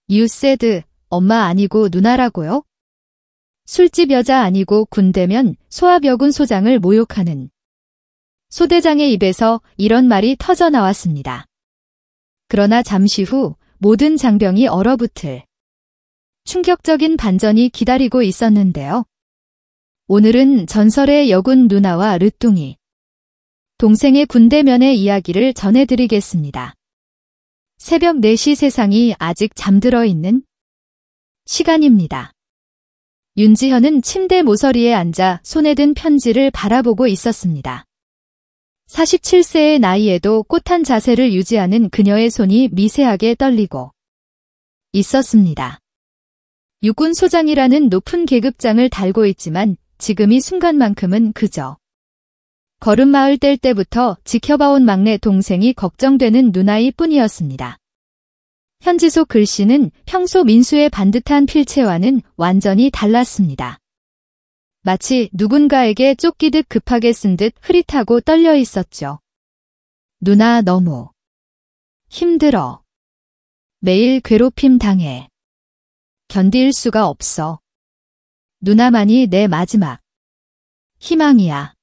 You said 엄마 아니고 누나라고요? 술집 여자 아니고 군대면 소아병원 소장을 모욕하는 소대장의 입에서 이런 말이 터져 나왔습니다. 그러나 잠시 후 모든 장병이 얼어붙을 충격적인 반전이 기다리고 있었는데요. 오늘은 전설의 여군 누나와 르뚱이 동생의 군대면의 이야기를 전해드리겠습니다. 새벽 4시 세상이 아직 잠들어 있는 시간입니다. 윤지현은 침대 모서리에 앉아 손에 든 편지를 바라보고 있었습니다. 47세의 나이에도 꼿한 자세를 유지하는 그녀의 손이 미세하게 떨리고 있었습니다. 육군 소장이라는 높은 계급장을 달고 있지만 지금 이 순간만큼은 그저 걸음마을 뗄 때부터 지켜봐온 막내 동생이 걱정되는 누나일 뿐이었습니다. 편지 속 글씨는 평소 민수의 반듯한 필체와는 완전히 달랐습니다. 마치 누군가에게 쫓기듯 급하게 쓴 듯 흐릿하고 떨려 있었죠. 누나 너무 힘들어. 매일 괴롭힘 당해. 견딜 수가 없어. 누나만이 내 마지막 희망이야.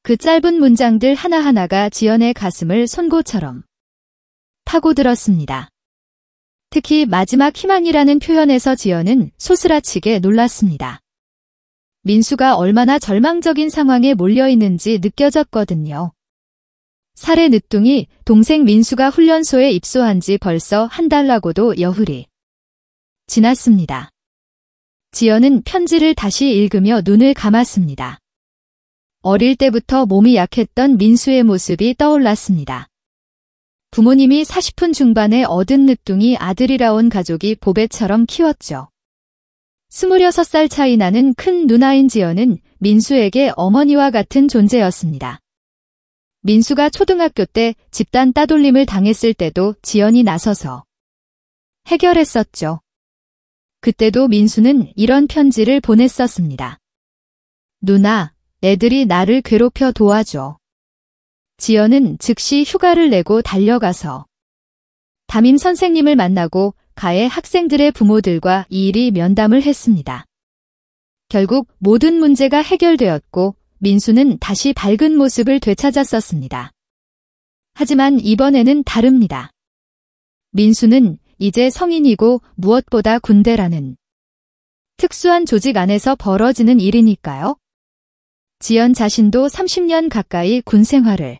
그 짧은 문장들 하나하나가 지연의 가슴을 손고처럼 파고들었습니다. 특히 마지막 희망이라는 표현에서 지연은 소스라치게 놀랐습니다. 민수가 얼마나 절망적인 상황에 몰려있는지 느껴졌거든요. 살해 늦둥이 동생 민수가 훈련소에 입소한 지 벌써 한 달라고도 여흘이 지났습니다. 지연은 편지를 다시 읽으며 눈을 감았습니다. 어릴 때부터 몸이 약했던 민수의 모습이 떠올랐습니다. 부모님이 40분 중반에 얻은 늦둥이 아들이라온 가족이 보배처럼 키웠죠. 26살 차이 나는 큰 누나인 지연은 민수에게 어머니와 같은 존재였습니다. 민수가 초등학교 때 집단 따돌림을 당했을 때도 지연이 나서서 해결했었죠. 그때도 민수는 이런 편지를 보냈었습니다. 누나, 애들이 나를 괴롭혀 도와줘. 지연은 즉시 휴가를 내고 달려가서 담임 선생님을 만나고 가해 학생들의 부모들과 이일이 면담을 했습니다. 결국 모든 문제가 해결되었고 민수는 다시 밝은 모습을 되찾았었습니다. 하지만 이번에는 다릅니다. 민수는 이제 성인이고 무엇보다 군대라는 특수한 조직 안에서 벌어지는 일이니까요. 지연 자신도 30년 가까이 군 생활을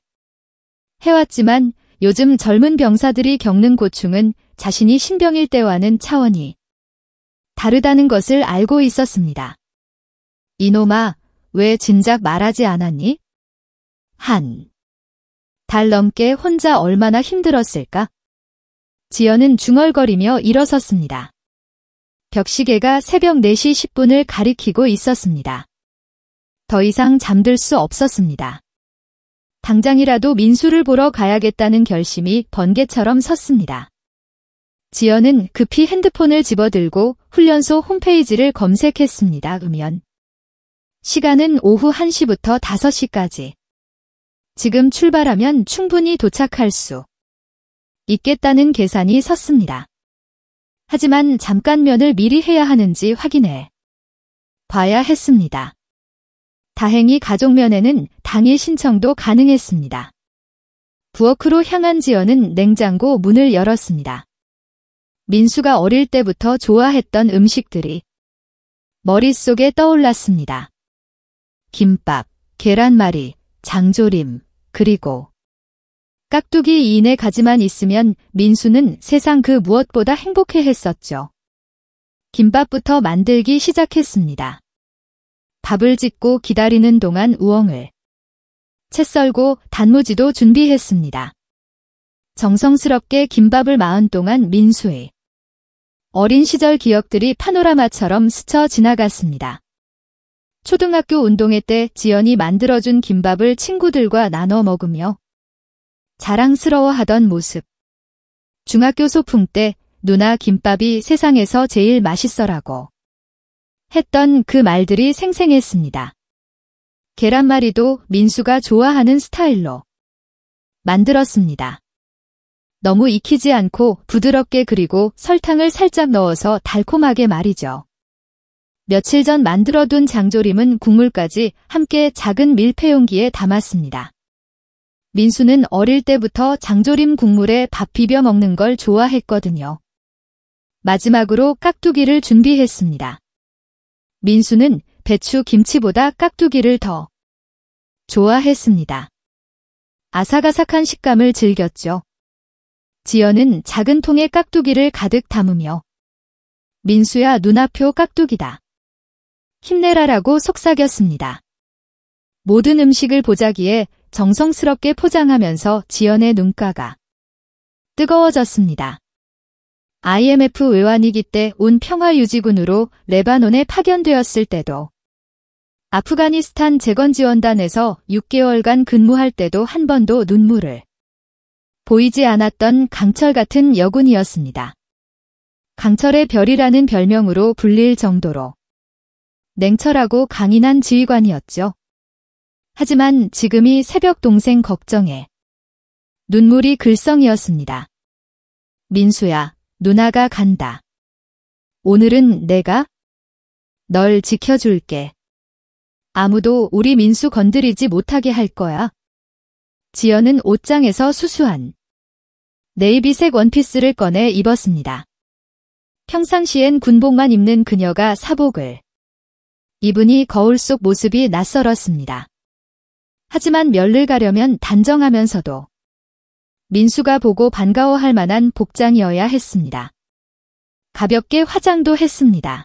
해왔지만 요즘 젊은 병사들이 겪는 고충은 자신이 신병일 때와는 차원이 다르다는 것을 알고 있었습니다. 이놈아, 왜 진작 말하지 않았니? 한 달 넘게 혼자 얼마나 힘들었을까? 지연은 중얼거리며 일어섰습니다. 벽시계가 새벽 4시 10분을 가리키고 있었습니다. 더 이상 잠들 수 없었습니다. 당장이라도 민수를 보러 가야겠다는 결심이 번개처럼 섰습니다. 지연은 급히 핸드폰을 집어들고 훈련소 홈페이지를 검색했습니다. 음연. 시간은 오후 1시부터 5시까지. 지금 출발하면 충분히 도착할 수 있겠다는 계산이 섰습니다. 하지만 잠깐 면을 미리 해야 하는지 확인해 봐야 했습니다. 다행히 가족면에는 당일 신청도 가능했습니다. 부엌으로 향한 지연은 냉장고 문을 열었습니다. 민수가 어릴 때부터 좋아했던 음식들이 머릿속에 떠올랐습니다. 김밥, 계란말이, 장조림, 그리고 깍두기 이인의 가지만 있으면 민수는 세상 그 무엇보다 행복해했었죠. 김밥부터 만들기 시작했습니다. 밥을 짓고 기다리는 동안 우엉을 채 썰고 단무지도 준비했습니다. 정성스럽게 김밥을 마은 동안 민수의 어린 시절 기억들이 파노라마처럼 스쳐 지나갔습니다. 초등학교 운동회 때 지연이 만들어준 김밥을 친구들과 나눠 먹으며 자랑스러워하던 모습. 중학교 소풍 때 누나 김밥이 세상에서 제일 맛있어라고 했던 그 말들이 생생했습니다. 계란말이도 민수가 좋아하는 스타일로 만들었습니다. 너무 익히지 않고 부드럽게 그리고 설탕을 살짝 넣어서 달콤하게 말이죠. 며칠 전 만들어둔 장조림은 국물까지 함께 작은 밀폐 용기에 담았습니다. 민수는 어릴 때부터 장조림 국물에 밥 비벼 먹는 걸 좋아했거든요. 마지막으로 깍두기를 준비했습니다. 민수는 배추 김치보다 깍두기를 더 좋아했습니다. 아삭아삭한 식감을 즐겼죠. 지연은 작은 통에 깍두기를 가득 담으며 민수야 누나표 깍두기다. 힘내라라고 속삭였습니다. 모든 음식을 보자기에 정성스럽게 포장하면서 지연의 눈가가 뜨거워졌습니다. IMF 외환위기 때 온 평화유지군으로 레바논에 파견되었을 때도 아프가니스탄 재건지원단에서 6개월간 근무할 때도 한 번도 눈물을 보이지 않았던 강철 같은 여군이었습니다. 강철의 별이라는 별명으로 불릴 정도로 냉철하고 강인한 지휘관이었죠. 하지만 지금이 새벽 동생 걱정에 눈물이 글썽이었습니다. 민수야, 누나가 간다. 오늘은 내가 널 지켜줄게. 아무도 우리 민수 건드리지 못하게 할 거야. 지연은 옷장에서 수수한 네이비색 원피스를 꺼내 입었습니다. 평상시엔 군복만 입는 그녀가 사복을 입으니 거울 속 모습이 낯설었습니다. 하지만 멸를 가려면 단정하면서도 민수가 보고 반가워할 만한 복장이어야 했습니다. 가볍게 화장도 했습니다.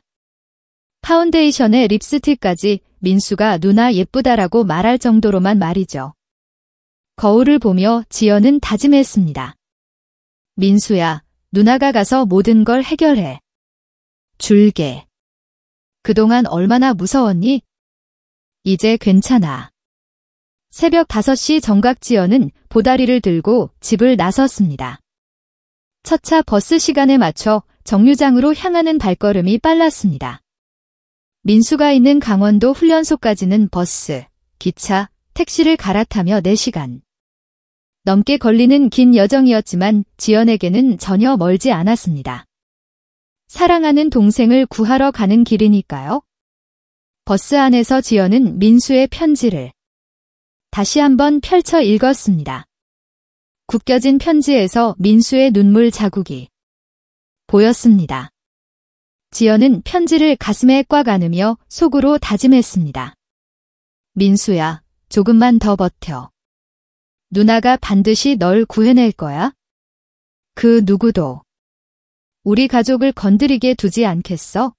파운데이션에 립스틱까지 민수가 누나 예쁘다라고 말할 정도로만 말이죠. 거울을 보며 지연은 다짐했습니다. 민수야, 누나가 가서 모든 걸 해결해 줄게. 그동안 얼마나 무서웠니? 이제 괜찮아. 새벽 5시 정각 지연은 보다리를 들고 집을 나섰습니다. 첫 차 버스 시간에 맞춰 정류장으로 향하는 발걸음이 빨랐습니다. 민수가 있는 강원도 훈련소까지는 버스, 기차, 택시를 갈아타며 4시간 넘게 걸리는 긴 여정이었지만 지연에게는 전혀 멀지 않았습니다. 사랑하는 동생을 구하러 가는 길이니까요. 버스 안에서 지연은 민수의 편지를 다시 한번 펼쳐 읽었습니다. 구겨진 편지에서 민수의 눈물 자국이 보였습니다. 지연은 편지를 가슴에 꽉 안으며 속으로 다짐했습니다. 민수야, 조금만 더 버텨. 누나가 반드시 널 구해낼 거야. 그 누구도 우리 가족을 건드리게 두지 않겠어?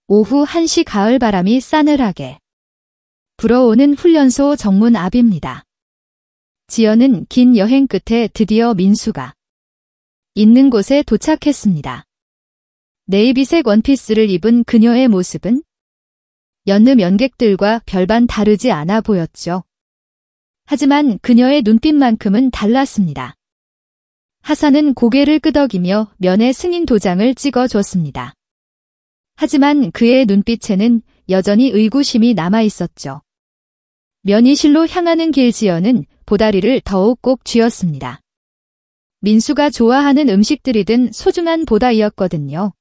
오후 1시 가을 바람이 싸늘하게 불어오는 훈련소 정문 앞입니다. 지연은 긴 여행 끝에 드디어 민수가 있는 곳에 도착했습니다. 네이비색 원피스를 입은 그녀의 모습은 여느 면객들과 별반 다르지 않아 보였죠. 하지만 그녀의 눈빛만큼은 달랐습니다. 하사는 고개를 끄덕이며 면회 승인 도장을 찍어줬습니다. 하지만 그의 눈빛에는 여전히 의구심이 남아있었죠. 면회실로 향하는 길 지연은 보다리를 더욱 꼭 쥐었습니다. 민수가 좋아하는 음식들이 든 소중한 보다이였거든요.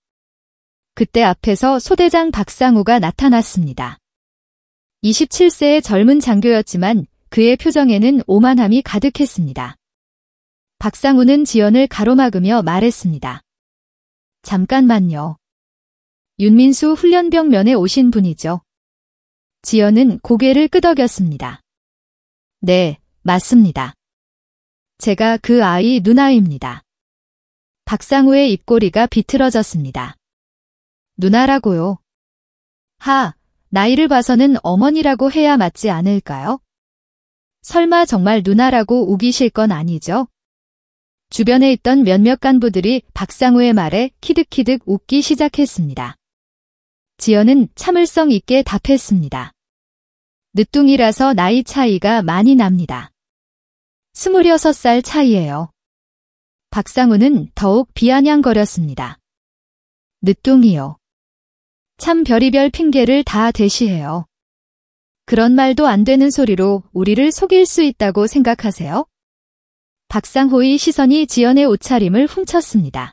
그때 앞에서 소대장 박상우가 나타났습니다. 27세의 젊은 장교였지만 그의 표정에는 오만함이 가득했습니다. 박상우는 지연을 가로막으며 말했습니다. 잠깐만요. 윤민수 훈련병 면에 오신 분이죠. 지연은 고개를 끄덕였습니다. 네, 맞습니다. 제가 그 아이 누나입니다. 박상우의 입꼬리가 비틀어졌습니다. 누나라고요. 나이를 봐서는 어머니라고 해야 맞지 않을까요? 설마 정말 누나라고 우기실 건 아니죠? 주변에 있던 몇몇 간부들이 박상우의 말에 키득키득 웃기 시작했습니다. 지연은 참을성 있게 답했습니다. 늦둥이라서 나이 차이가 많이 납니다. 26살 차이예요. 박상우는 더욱 비아냥거렸습니다. 늦둥이요. 참 별의별 핑계를 다 대시해요. 그런 말도 안 되는 소리로 우리를 속일 수 있다고 생각하세요? 박상호의 시선이 지연의 옷차림을 훔쳤습니다.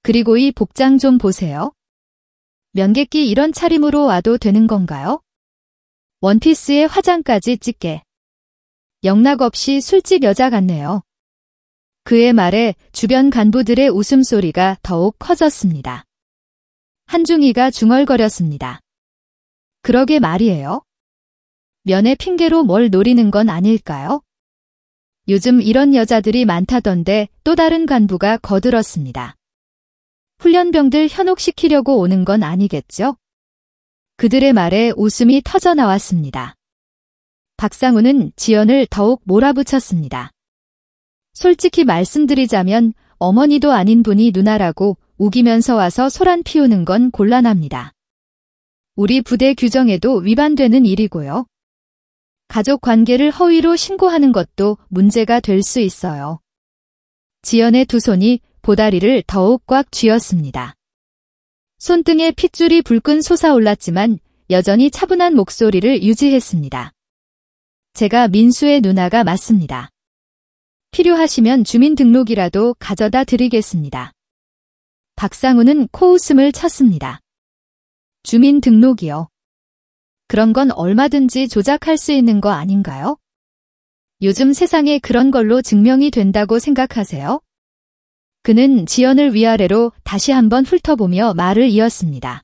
그리고 이 복장 좀 보세요. 면객기 이런 차림으로 와도 되는 건가요? 원피스에 화장까지 짙게. 영락없이 술집 여자 같네요. 그의 말에 주변 간부들의 웃음소리가 더욱 커졌습니다. 한중이가 중얼거렸습니다. 그러게 말이에요. 면의 핑계로 뭘 노리는 건 아닐까요? 요즘 이런 여자들이 많다던데 또 다른 간부가 거들었습니다. 훈련병들 현혹시키려고 오는 건 아니겠죠? 그들의 말에 웃음이 터져 나왔습니다. 박상우는 지연을 더욱 몰아붙였습니다. 솔직히 말씀드리자면 어머니도 아닌 분이 누나라고 우기면서 와서 소란 피우는 건 곤란합니다. 우리 부대 규정에도 위반되는 일이고요. 가족 관계를 허위로 신고하는 것도 문제가 될 수 있어요. 지연의 두 손이 보다리를 더욱 꽉 쥐었습니다. 손등에 핏줄이 불끈 솟아올랐지만 여전히 차분한 목소리를 유지했습니다. 제가 민수의 누나가 맞습니다. 필요하시면 주민등록이라도 가져다 드리겠습니다. 박상우는 코웃음을 쳤습니다. 주민등록이요. 그런 건 얼마든지 조작할 수 있는 거 아닌가요? 요즘 세상에 그런 걸로 증명이 된다고 생각하세요? 그는 지연을 위아래로 다시 한번 훑어보며 말을 이었습니다.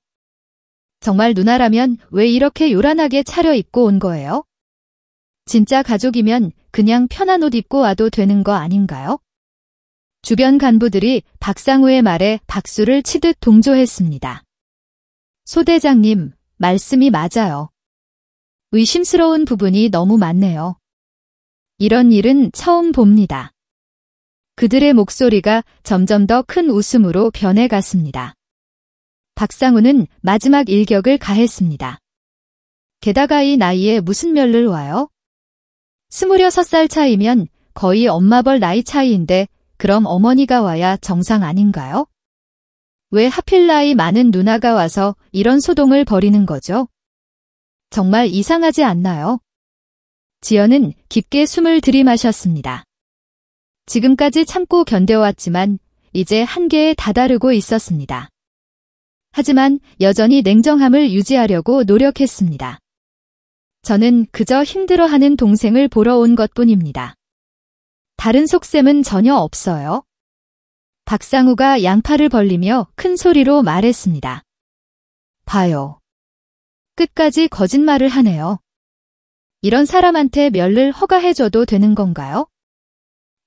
정말 누나라면 왜 이렇게 요란하게 차려입고 온 거예요? 진짜 가족이면 그냥 편한 옷 입고 와도 되는 거 아닌가요? 주변 간부들이 박상우의 말에 박수를 치듯 동조했습니다. 소대장님, 말씀이 맞아요. 의심스러운 부분이 너무 많네요. 이런 일은 처음 봅니다. 그들의 목소리가 점점 더 큰 웃음으로 변해갔습니다. 박상우는 마지막 일격을 가했습니다. 게다가 이 나이에 무슨 멸를 와요? 26살 차이면 거의 엄마벌 나이 차이인데 그럼 어머니가 와야 정상 아닌가요? 왜 하필 나이 많은 누나가 와서 이런 소동을 벌이는 거죠? 정말 이상하지 않나요? 지연은 깊게 숨을 들이마셨습니다. 지금까지 참고 견뎌왔지만 이제 한계에 다다르고 있었습니다. 하지만 여전히 냉정함을 유지하려고 노력했습니다. 저는 그저 힘들어하는 동생을 보러 온 것뿐입니다. 다른 속셈은 전혀 없어요. 박상우가 양팔을 벌리며 큰 소리로 말했습니다. 봐요. 끝까지 거짓말을 하네요. 이런 사람한테 멸를 허가해줘도 되는 건가요?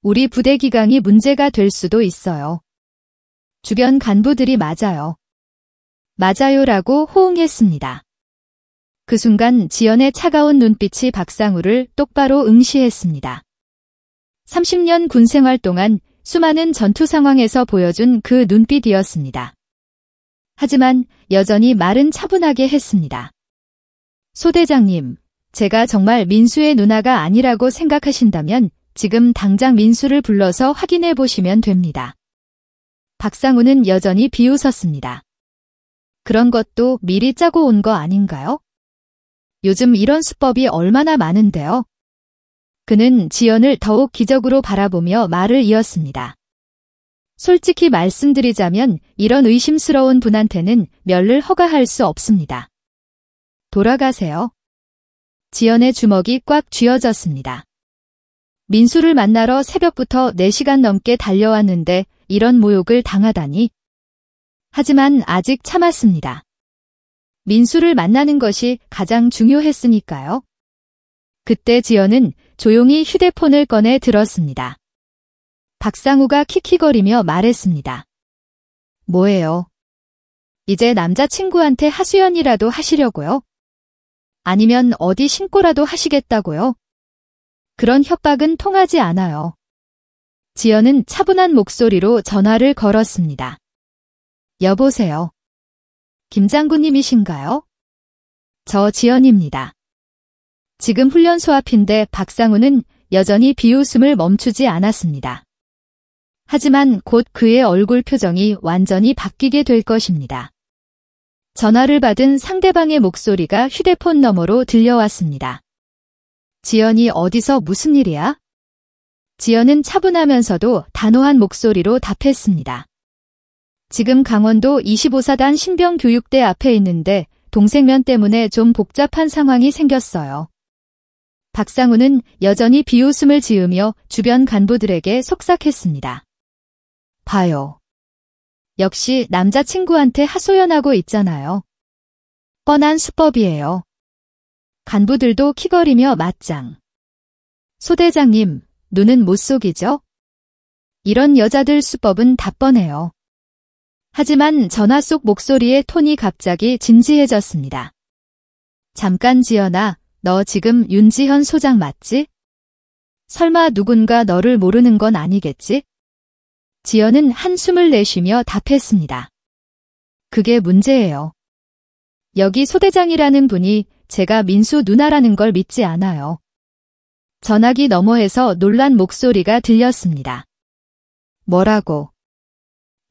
우리 부대 기강이 문제가 될 수도 있어요. 주변 간부들이 맞아요. 맞아요라고 호응했습니다. 그 순간 지연의 차가운 눈빛이 박상우를 똑바로 응시했습니다. 30년 군 생활 동안 수많은 전투 상황에서 보여준 그 눈빛이었습니다. 하지만 여전히 말은 차분하게 했습니다. 소대장님, 제가 정말 민수의 누나가 아니라고 생각하신다면 지금 당장 민수를 불러서 확인해 보시면 됩니다. 박상우는 여전히 비웃었습니다. 그런 것도 미리 짜고 온 거 아닌가요? 요즘 이런 수법이 얼마나 많은데요. 그는 지연을 더욱 기적으로 바라보며 말을 이었습니다. 솔직히 말씀드리자면 이런 의심스러운 분한테는 멸를 허가할 수 없습니다. 돌아가세요. 지연의 주먹이 꽉 쥐어졌습니다. 민수를 만나러 새벽부터 4시간 넘게 달려왔는데 이런 모욕을 당하다니. 하지만 아직 참았습니다. 민수를 만나는 것이 가장 중요했으니까요. 그때 지연은 조용히 휴대폰을 꺼내 들었습니다. 박상우가 킥킥거리며 말했습니다. 뭐예요? 이제 남자친구한테 하수연이라도 하시려고요? 아니면 어디 신고라도 하시겠다고요? 그런 협박은 통하지 않아요. 지연은 차분한 목소리로 전화를 걸었습니다. 여보세요. 김 장군님이신가요? 저 지연입니다. 지금 훈련소 앞인데 박상우는 여전히 비웃음을 멈추지 않았습니다. 하지만 곧 그의 얼굴 표정이 완전히 바뀌게 될 것입니다. 전화를 받은 상대방의 목소리가 휴대폰 너머로 들려왔습니다. 지연이 어디서 무슨 일이야? 지연은 차분하면서도 단호한 목소리로 답했습니다. 지금 강원도 25사단 신병교육대 앞에 있는데 동생면 때문에 좀 복잡한 상황이 생겼어요. 박상우는 여전히 비웃음을 지으며 주변 간부들에게 속삭했습니다. 봐요. 역시 남자친구한테 하소연하고 있잖아요. 뻔한 수법이에요. 간부들도 키거리며 맞짱. 소대장님, 눈은 못 속이죠? 이런 여자들 수법은 다 뻔해요. 하지만 전화 속 목소리의 톤이 갑자기 진지해졌습니다. 잠깐 지연아, 너 지금 윤지현 소장 맞지? 설마 누군가 너를 모르는 건 아니겠지? 지연은 한숨을 내쉬며 답했습니다. 그게 문제예요. 여기 소대장이라는 분이 제가 민수 누나라는 걸 믿지 않아요. 전화기 너머에서 놀란 목소리가 들렸습니다. 뭐라고?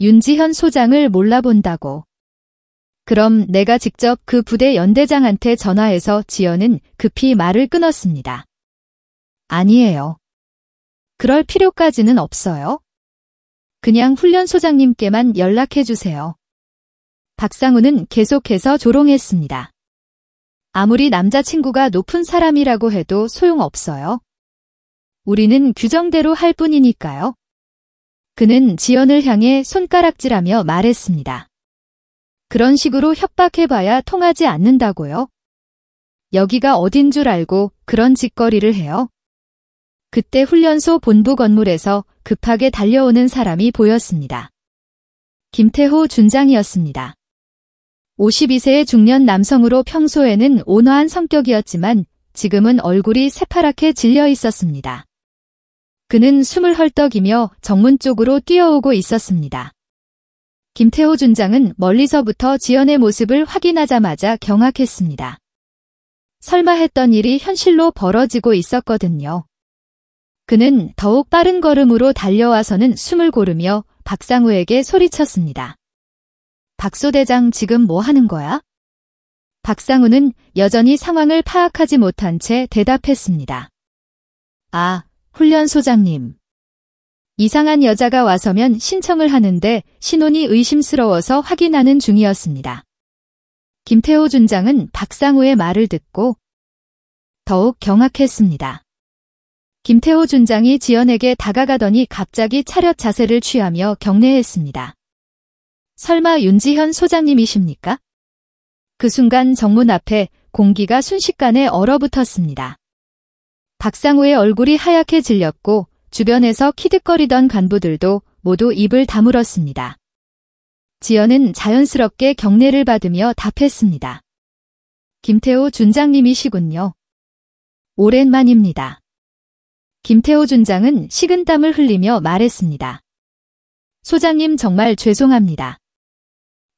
윤지현 소장을 몰라본다고. 그럼 내가 직접 그 부대 연대장한테 전화해서 지연은 급히 말을 끊었습니다. 아니에요. 그럴 필요까지는 없어요. 그냥 훈련소장님께만 연락해주세요. 박상우는 계속해서 조롱했습니다. 아무리 남자친구가 높은 사람이라고 해도 소용없어요. 우리는 규정대로 할 뿐이니까요. 그는 지연을 향해 손가락질하며 말했습니다. 그런 식으로 협박해봐야 통하지 않는다고요? 여기가 어딘 줄 알고 그런 짓거리를 해요? 그때 훈련소 본부 건물에서 급하게 달려오는 사람이 보였습니다. 김태호 준장이었습니다. 52세의 중년 남성으로 평소에는 온화한 성격이었지만 지금은 얼굴이 새파랗게 질려 있었습니다. 그는 숨을 헐떡이며 정문 쪽으로 뛰어오고 있었습니다. 김태호 준장은 멀리서부터 지연의 모습을 확인하자마자 경악했습니다. 설마 했던 일이 현실로 벌어지고 있었거든요. 그는 더욱 빠른 걸음으로 달려와서는 숨을 고르며 박상우에게 소리쳤습니다. 박소대장 지금 뭐 하는 거야? 박상우는 여전히 상황을 파악하지 못한 채 대답했습니다. 아, 훈련소장님. 이상한 여자가 와서면 신청을 하는데 신원이 의심스러워서 확인하는 중이었습니다. 김태호 준장은 박상우의 말을 듣고 더욱 경악했습니다. 김태호 준장이 지연에게 다가가더니 갑자기 차렷 자세를 취하며 경례했습니다. 설마 윤지현 소장님이십니까? 그 순간 정문 앞에 공기가 순식간에 얼어붙었습니다. 박상우의 얼굴이 하얗게 질렸고 주변에서 키득거리던 간부들도 모두 입을 다물었습니다. 지연은 자연스럽게 경례를 받으며 답했습니다. 김태호 준장님이시군요. 오랜만입니다. 김태호 준장은 식은땀을 흘리며 말했습니다. 소장님 정말 죄송합니다.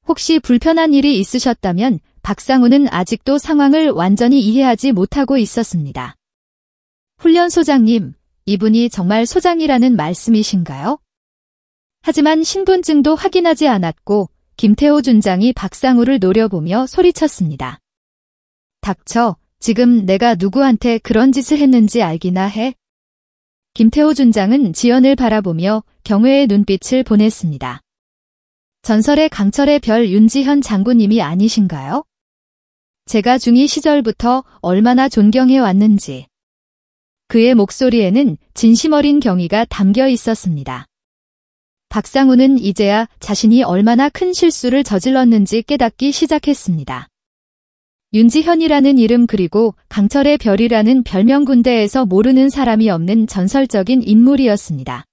혹시 불편한 일이 있으셨다면 박상우는 아직도 상황을 완전히 이해하지 못하고 있었습니다. 훈련소장님, 이분이 정말 소장이라는 말씀이신가요? 하지만 신분증도 확인하지 않았고 김태호 준장이 박상우를 노려보며 소리쳤습니다. 닥쳐, 지금 내가 누구한테 그런 짓을 했는지 알기나 해? 김태호 준장은 지연을 바라보며 경외의 눈빛을 보냈습니다. 전설의 강철의 별 윤지현 장군님이 아니신가요? 제가 중2 시절부터 얼마나 존경해 왔는지. 그의 목소리에는 진심 어린 경의가 담겨 있었습니다. 박상우는 이제야 자신이 얼마나 큰 실수를 저질렀는지 깨닫기 시작했습니다. 윤지현이라는 이름 그리고 강철의 별이라는 별명 군대에서 모르는 사람이 없는 전설적인 인물이었습니다.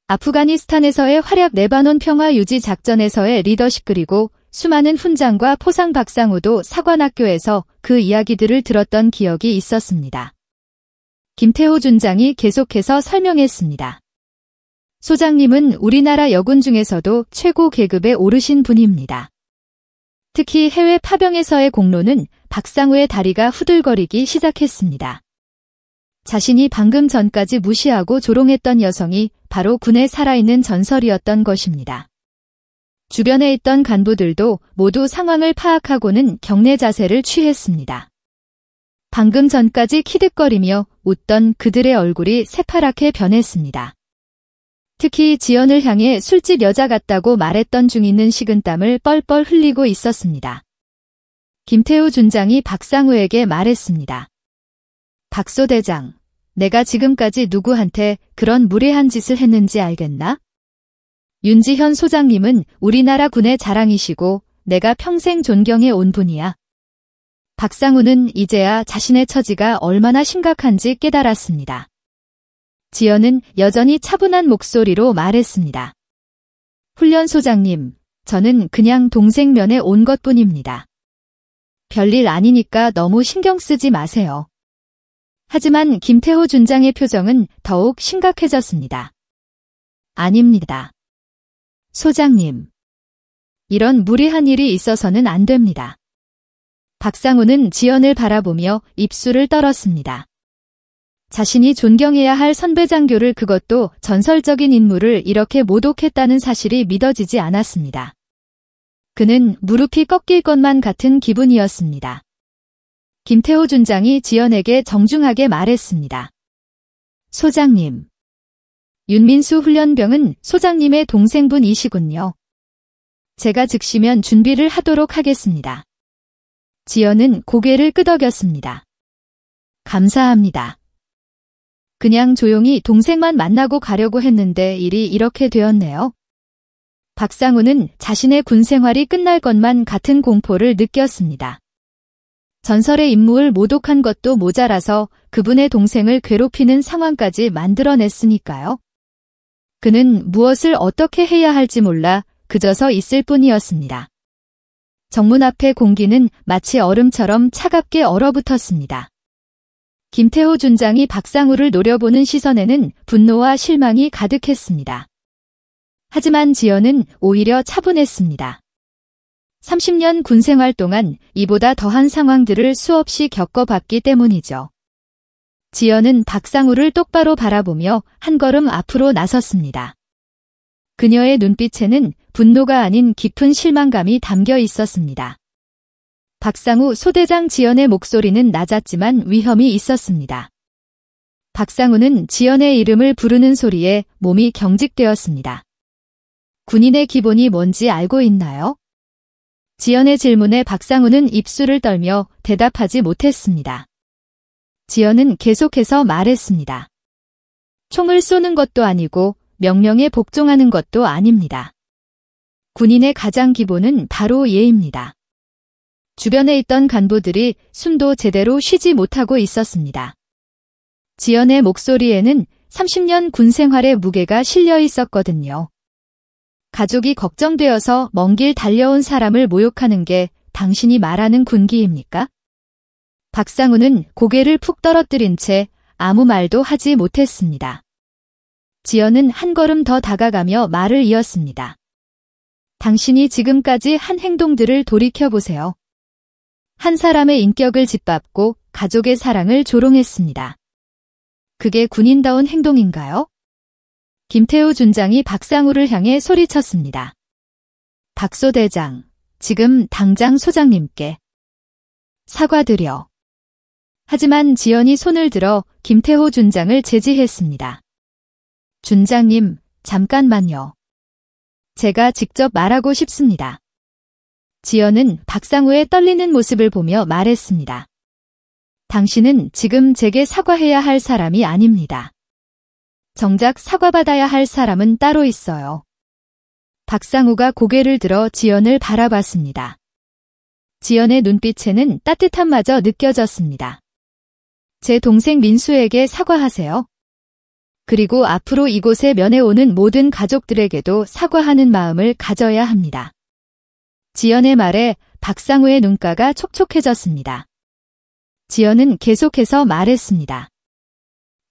아프가니스탄에서의 활약, 레바논 평화 유지 작전에서의 리더십 그리고 수많은 훈장과 포상 박상우도 사관학교에서 그 이야기들을 들었던 기억이 있었습니다. 김태호 준장이 계속해서 설명했습니다. 소장님은 우리나라 여군 중에서도 최고 계급에 오르신 분입니다. 특히 해외 파병에서의 공로는 박상우의 다리가 후들거리기 시작했습니다. 자신이 방금 전까지 무시하고 조롱했던 여성이 바로 군에 살아있는 전설이었던 것입니다. 주변에 있던 간부들도 모두 상황을 파악하고는 경례 자세를 취했습니다. 방금 전까지 키득거리며 웃던 그들의 얼굴이 새파랗게 변했습니다. 특히 지연을 향해 술집 여자 같다고 말했던 중이는 식은땀을 뻘뻘 흘리고 있었습니다. 김태우 준장이 박상우에게 말했습니다. 박소 대장, 내가 지금까지 누구한테 그런 무례한 짓을 했는지 알겠나? 윤지현 소장님은 우리나라 군의 자랑이시고 내가 평생 존경해 온 분이야. 박상우는 이제야 자신의 처지가 얼마나 심각한지 깨달았습니다. 지연은 여전히 차분한 목소리로 말했습니다. 훈련소장님, 저는 그냥 동생 면에 온 것뿐입니다. 별일 아니니까 너무 신경 쓰지 마세요. 하지만 김태호 준장의 표정은 더욱 심각해졌습니다. 아닙니다. 소장님. 이런 무례한 일이 있어서는 안 됩니다. 박상우는 지연을 바라보며 입술을 떨었습니다. 자신이 존경해야 할 선배 장교를, 그것도 전설적인 인물을 이렇게 모독했다는 사실이 믿어지지 않았습니다. 그는 무릎이 꺾일 것만 같은 기분이었습니다. 김태호 준장이 지연에게 정중하게 말했습니다. 소장님. 윤민수 훈련병은 소장님의 동생분이시군요. 제가 즉시면 준비를 하도록 하겠습니다. 지연은 고개를 끄덕였습니다. 감사합니다. 그냥 조용히 동생만 만나고 가려고 했는데 일이 이렇게 되었네요. 박상우는 자신의 군 생활이 끝날 것만 같은 공포를 느꼈습니다. 전설의 인물을 모독한 것도 모자라서 그분의 동생을 괴롭히는 상황까지 만들어냈으니까요. 그는 무엇을 어떻게 해야 할지 몰라 그저 서 있을 뿐이었습니다. 정문 앞의 공기는 마치 얼음처럼 차갑게 얼어붙었습니다. 김태호 준장이 박상우를 노려보는 시선에는 분노와 실망이 가득했습니다. 하지만 지연은 오히려 차분했습니다. 30년 군생활 동안 이보다 더한 상황들을 수없이 겪어봤기 때문이죠. 지연은 박상우를 똑바로 바라보며 한 걸음 앞으로 나섰습니다. 그녀의 눈빛에는 분노가 아닌 깊은 실망감이 담겨 있었습니다. 박상우 소대장. 지연의 목소리는 낮았지만 위험이 있었습니다. 박상우는 지연의 이름을 부르는 소리에 몸이 경직되었습니다. 군인의 기본이 뭔지 알고 있나요? 지연의 질문에 박상우는 입술을 떨며 대답하지 못했습니다. 지연은 계속해서 말했습니다. 총을 쏘는 것도 아니고 명령에 복종하는 것도 아닙니다. 군인의 가장 기본은 바로 예입니다. 주변에 있던 간부들이 숨도 제대로 쉬지 못하고 있었습니다. 지연의 목소리에는 30년 군 생활의 무게가 실려 있었거든요. 가족이 걱정되어서 먼 길 달려온 사람을 모욕하는 게 당신이 말하는 군기입니까? 박상우는 고개를 푹 떨어뜨린 채 아무 말도 하지 못했습니다. 지연은 한 걸음 더 다가가며 말을 이었습니다. 당신이 지금까지 한 행동들을 돌이켜보세요. 한 사람의 인격을 짓밟고 가족의 사랑을 조롱했습니다. 그게 군인다운 행동인가요? 김태우 준장이 박상우를 향해 소리쳤습니다. 박소 대장, 지금 당장 소장님께 사과드려. 하지만 지연이 손을 들어 김태호 준장을 제지했습니다. 준장님, 잠깐만요. 제가 직접 말하고 싶습니다. 지연은 박상우의 떨리는 모습을 보며 말했습니다. 당신은 지금 제게 사과해야 할 사람이 아닙니다. 정작 사과받아야 할 사람은 따로 있어요. 박상우가 고개를 들어 지연을 바라봤습니다. 지연의 눈빛에는 따뜻함마저 느껴졌습니다. 제 동생 민수에게 사과하세요. 그리고 앞으로 이곳에 면회오는 모든 가족들에게도 사과하는 마음을 가져야 합니다. 지연의 말에 박상우의 눈가가 촉촉해졌습니다. 지연은 계속해서 말했습니다.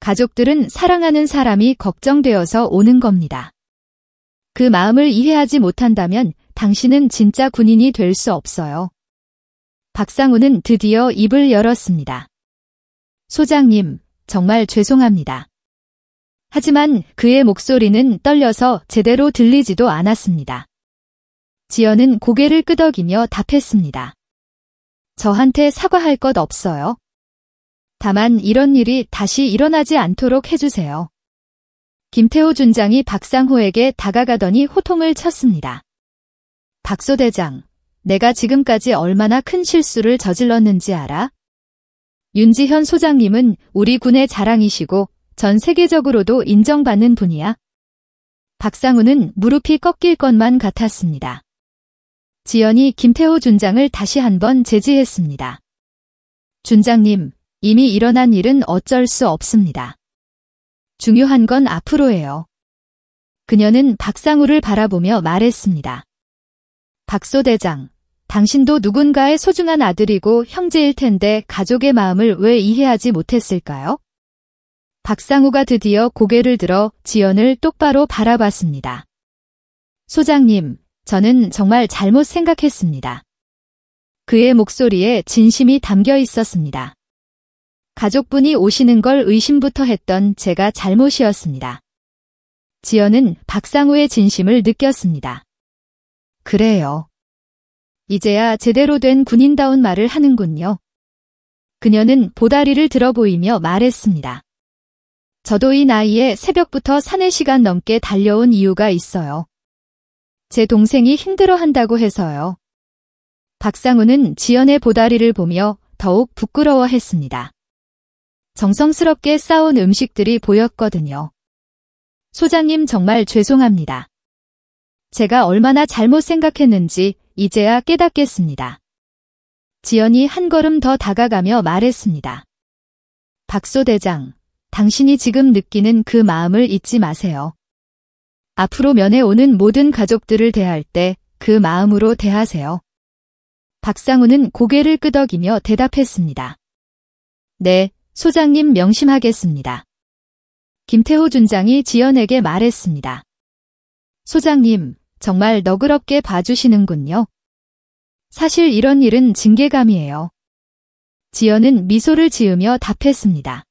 가족들은 사랑하는 사람이 걱정되어서 오는 겁니다. 그 마음을 이해하지 못한다면 당신은 진짜 군인이 될 수 없어요. 박상우는 드디어 입을 열었습니다. 소장님, 정말 죄송합니다. 하지만 그의 목소리는 떨려서 제대로 들리지도 않았습니다. 지연은 고개를 끄덕이며 답했습니다. 저한테 사과할 것 없어요. 다만 이런 일이 다시 일어나지 않도록 해주세요. 김태호 준장이 박상호에게 다가가더니 호통을 쳤습니다. 박소 대장, 내가 지금까지 얼마나 큰 실수를 저질렀는지 알아? 윤지현 소장님은 우리 군의 자랑이시고 전 세계적으로도 인정받는 분이야. 박상우는 무릎이 꺾일 것만 같았습니다. 지연이 김태호 준장을 다시 한번 제지했습니다. 준장님, 이미 일어난 일은 어쩔 수 없습니다. 중요한 건 앞으로예요. 그녀는 박상우를 바라보며 말했습니다. 박소 대장, 당신도 누군가의 소중한 아들이고 형제일 텐데 가족의 마음을 왜 이해하지 못했을까요? 박상우가 드디어 고개를 들어 지연을 똑바로 바라봤습니다. 소장님, 저는 정말 잘못 생각했습니다. 그의 목소리에 진심이 담겨 있었습니다. 가족분이 오시는 걸 의심부터 했던 제가 잘못이었습니다. 지연은 박상우의 진심을 느꼈습니다. 그래요. 이제야 제대로 된 군인다운 말을 하는군요. 그녀는 보다리를 들어 보이며 말했습니다. 저도 이 나이에 새벽부터 3-4시간 넘게 달려온 이유가 있어요. 제 동생이 힘들어한다고 해서요. 박상우는 지연의 보다리를 보며 더욱 부끄러워했습니다. 정성스럽게 싸온 음식들이 보였거든요. 소장님 정말 죄송합니다. 제가 얼마나 잘못 생각했는지 이제야 깨닫겠습니다. 지연이 한 걸음 더 다가가며 말했습니다. 박소 대장, 당신이 지금 느끼는 그 마음을 잊지 마세요. 앞으로 면회 오는 모든 가족들을 대할 때 그 마음으로 대하세요. 박상우는 고개를 끄덕이며 대답했습니다. 네, 소장님 명심하겠습니다. 김태호 준장이 지연에게 말했습니다. 소장님, 정말 너그럽게 봐주시는군요. 사실 이런 일은 징계감이에요. 지연은 미소를 지으며 답했습니다.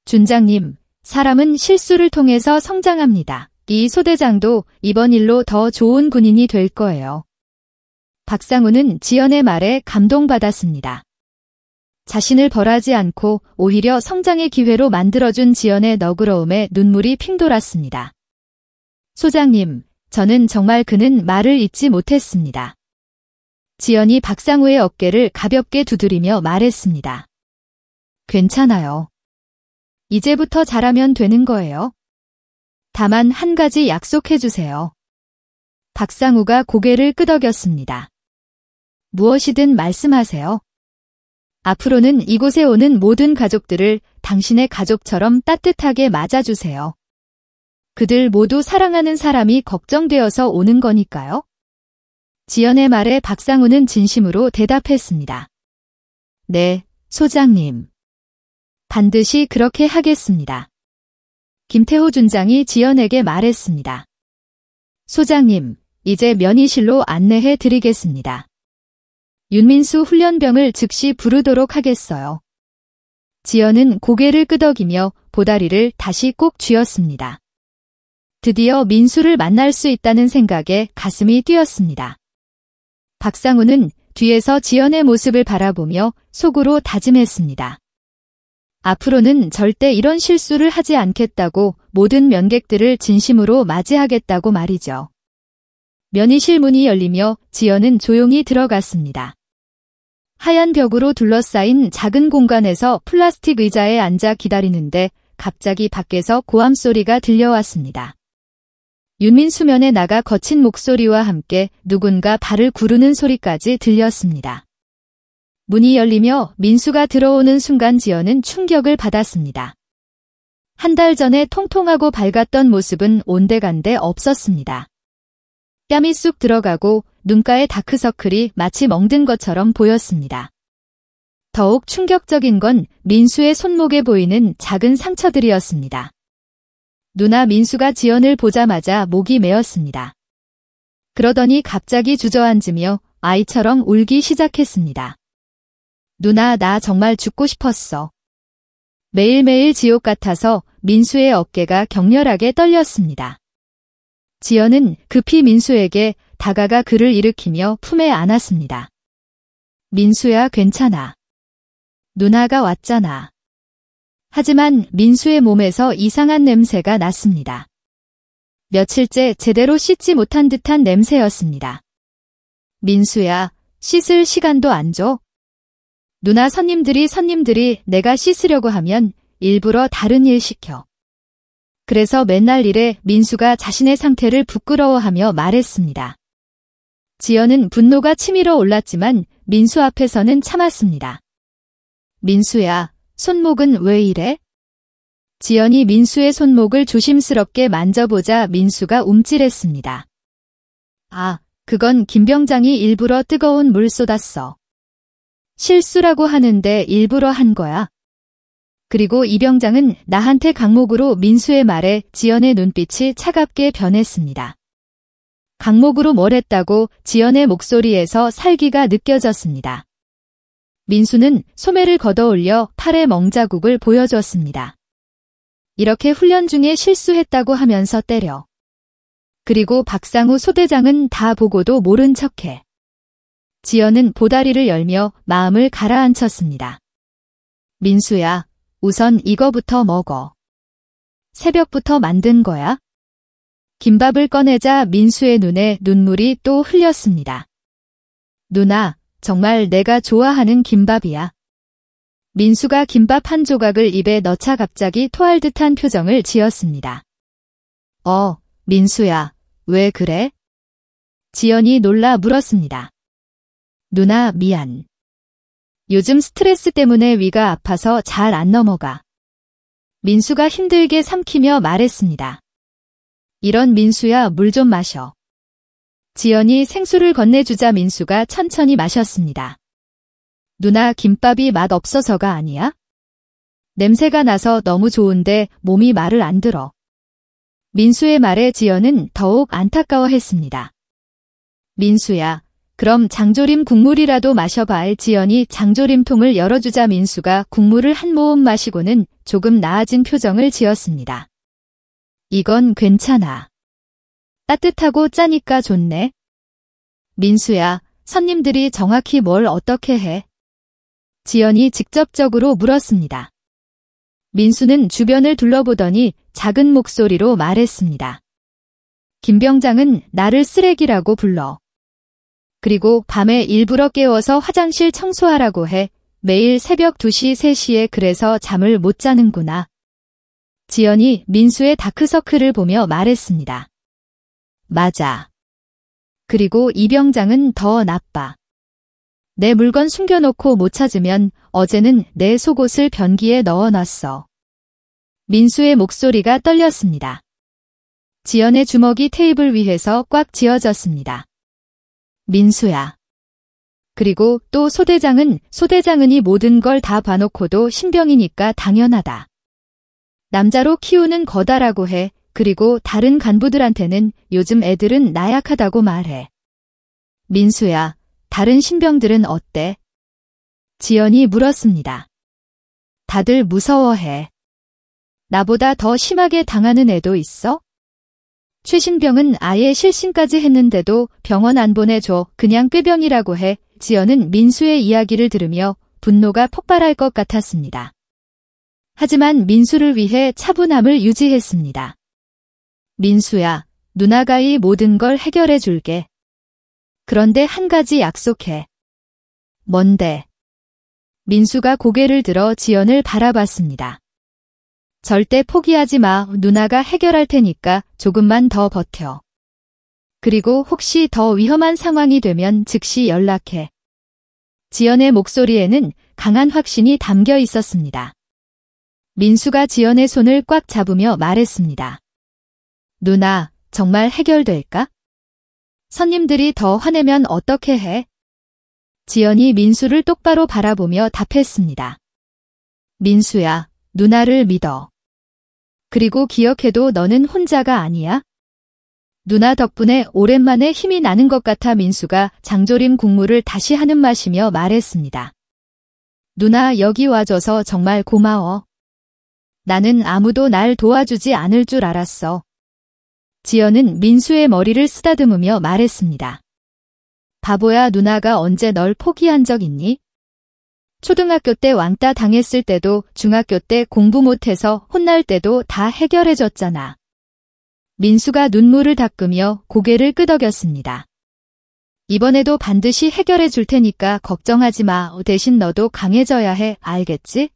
준장님, 사람은 실수를 통해서 성장합니다. 이 소대장도 이번 일로 더 좋은 군인이 될 거예요. 박상우는 지연의 말에 감동받았습니다. 자신을 벌하지 않고 오히려 성장의 기회로 만들어준 지연의 너그러움에 눈물이 핑 돌았습니다. 소장님, 저는 정말 그는 말을 잊지 못했습니다. 지연이 박상우의 어깨를 가볍게 두드리며 말했습니다. 괜찮아요. 이제부터 잘하면 되는 거예요. 다만 한 가지 약속해주세요. 박상우가 고개를 끄덕였습니다. 무엇이든 말씀하세요. 앞으로는 이곳에 오는 모든 가족들을 당신의 가족처럼 따뜻하게 맞아주세요. 그들 모두 사랑하는 사람이 걱정되어서 오는 거니까요. 지연의 말에 박상우는 진심으로 대답했습니다. 네, 소장님. 반드시 그렇게 하겠습니다. 김태호 준장이 지연에게 말했습니다. 소장님, 이제 면의실로 안내해 드리겠습니다. 윤민수 훈련병을 즉시 부르도록 하겠어요. 지연은 고개를 끄덕이며 보다리를 다시 꼭 쥐었습니다. 드디어 민수를 만날 수 있다는 생각에 가슴이 뛰었습니다. 박상우는 뒤에서 지연의 모습을 바라보며 속으로 다짐했습니다. 앞으로는 절대 이런 실수를 하지 않겠다고 모든 면객들을 진심으로 맞이하겠다고 말이죠. 면의실 문이 열리며 지연은 조용히 들어갔습니다. 하얀 벽으로 둘러싸인 작은 공간에서 플라스틱 의자에 앉아 기다리는데 갑자기 밖에서 고함 소리가 들려왔습니다. 윤민수 면에 나가 거친 목소리와 함께 누군가 발을 구르는 소리까지 들렸습니다. 문이 열리며 민수가 들어오는 순간 지연은 충격을 받았습니다. 한 달 전에 통통하고 밝았던 모습은 온데간데 없었습니다. 뺨이 쑥 들어가고 눈가의 다크서클이 마치 멍든 것처럼 보였습니다. 더욱 충격적인 건 민수의 손목에 보이는 작은 상처들이었습니다. 누나 민수가 지연을 보자마자 목이 메었습니다. 그러더니 갑자기 주저앉으며 아이처럼 울기 시작했습니다. 누나, 나 정말 죽고 싶었어. 매일매일 지옥 같아서 민수의 어깨가 격렬하게 떨렸습니다. 지연은 급히 민수에게 다가가 그를 일으키며 품에 안았습니다. 민수야, 괜찮아. 누나가 왔잖아. 하지만 민수의 몸에서 이상한 냄새가 났습니다. 며칠째 제대로 씻지 못한 듯한 냄새였습니다. 민수야, 씻을 시간도 안 줘? 누나 손님들이 내가 씻으려고 하면 일부러 다른 일 시켜. 그래서 맨날 이래. 민수가 자신의 상태를 부끄러워하며 말했습니다. 지연은 분노가 치밀어 올랐지만 민수 앞에서는 참았습니다. 민수야, 손목은 왜 이래? 지연이 민수의 손목을 조심스럽게 만져보자 민수가 움찔했습니다. 아, 그건 김 병장이 일부러 뜨거운 물 쏟았어. 실수라고 하는데 일부러 한 거야. 그리고 이 병장은 나한테 강목으로. 민수의 말에 지연의 눈빛이 차갑게 변했습니다. 강목으로 뭘 했다고? 지연의 목소리에서 살기가 느껴졌습니다. 민수는 소매를 걷어올려 팔에 멍자국을 보여줬습니다. 이렇게 훈련 중에 실수했다고 하면서 때려. 그리고 박상우 소대장은 다 보고도 모른 척해. 지연은 보다리를 열며 마음을 가라앉혔습니다. 민수야, 우선 이거부터 먹어. 새벽부터 만든 거야? 김밥을 꺼내자 민수의 눈에 눈물이 또 흘렸습니다. 누나, 정말 내가 좋아하는 김밥이야. 민수가 김밥 한 조각을 입에 넣자 갑자기 토할 듯한 표정을 지었습니다. 민수야, 왜 그래? 지연이 놀라 물었습니다. 누나, 미안. 요즘 스트레스 때문에 위가 아파서 잘 안 넘어가. 민수가 힘들게 삼키며 말했습니다. 이런. 민수야, 물 좀 마셔. 지연이 생수를 건네주자 민수가 천천히 마셨습니다. 누나, 김밥이 맛 없어서가 아니야? 냄새가 나서 너무 좋은데 몸이 말을 안 들어. 민수의 말에 지연은 더욱 안타까워했습니다. 민수야, 그럼 장조림 국물이라도 마셔봐. 지연이 장조림통을 열어주자 민수가 국물을 한 모금 마시고는 조금 나아진 표정을 지었습니다. 이건 괜찮아. 따뜻하고 짜니까 좋네. 민수야, 손님들이 정확히 뭘 어떻게 해? 지연이 직접적으로 물었습니다. 민수는 주변을 둘러보더니 작은 목소리로 말했습니다. 김 병장은 나를 쓰레기라고 불러. 그리고 밤에 일부러 깨워서 화장실 청소하라고 해. 매일 새벽 2시, 3시에 그래서 잠을 못 자는구나. 지연이 민수의 다크서클을 보며 말했습니다. 맞아. 그리고 이 병장은 더 나빠. 내 물건 숨겨놓고 못 찾으면 어제는 내 속옷을 변기에 넣어놨어. 민수의 목소리가 떨렸습니다. 지연의 주먹이 테이블 위에서 꽉 쥐어졌습니다. 민수야. 그리고 또 소대장은 이 모든 걸 다 봐놓고도 신병이니까 당연하다. 남자로 키우는 거다라고 해. 그리고 다른 간부들한테는 요즘 애들은 나약하다고 말해. 민수야, 다른 신병들은 어때? 지연이 물었습니다. 다들 무서워해. 나보다 더 심하게 당하는 애도 있어? 최신병은 아예 실신까지 했는데도 병원 안 보내줘. 그냥 꾀병이라고 해. 지연은 민수의 이야기를 들으며 분노가 폭발할 것 같았습니다. 하지만 민수를 위해 차분함을 유지했습니다. 민수야, 누나가 이 모든 걸 해결해 줄게. 그런데 한 가지 약속해. 뭔데? 민수가 고개를 들어 지연을 바라봤습니다. 절대 포기하지 마. 누나가 해결할 테니까 조금만 더 버텨. 그리고 혹시 더 위험한 상황이 되면 즉시 연락해. 지연의 목소리에는 강한 확신이 담겨 있었습니다. 민수가 지연의 손을 꽉 잡으며 말했습니다. 누나, 정말 해결될까? 손님들이 더 화내면 어떻게 해? 지연이 민수를 똑바로 바라보며 답했습니다. 민수야, 누나를 믿어. 그리고 기억해도 너는 혼자가 아니야. 누나 덕분에 오랜만에 힘이 나는 것 같아. 민수가 장조림 국물을 다시 한음 마시며 말했습니다. 누나, 여기 와줘서 정말 고마워. 나는 아무도 날 도와주지 않을 줄 알았어. 지연은 민수의 머리를 쓰다듬으며 말했습니다. 바보야, 누나가 언제 널 포기한 적 있니? 초등학교 때 왕따 당했을 때도 중학교 때 공부 못해서 혼날 때도 다 해결해줬잖아. 민수가 눈물을 닦으며 고개를 끄덕였습니다. 이번에도 반드시 해결해 줄 테니까 걱정하지 마. 대신 너도 강해져야 해. 알겠지?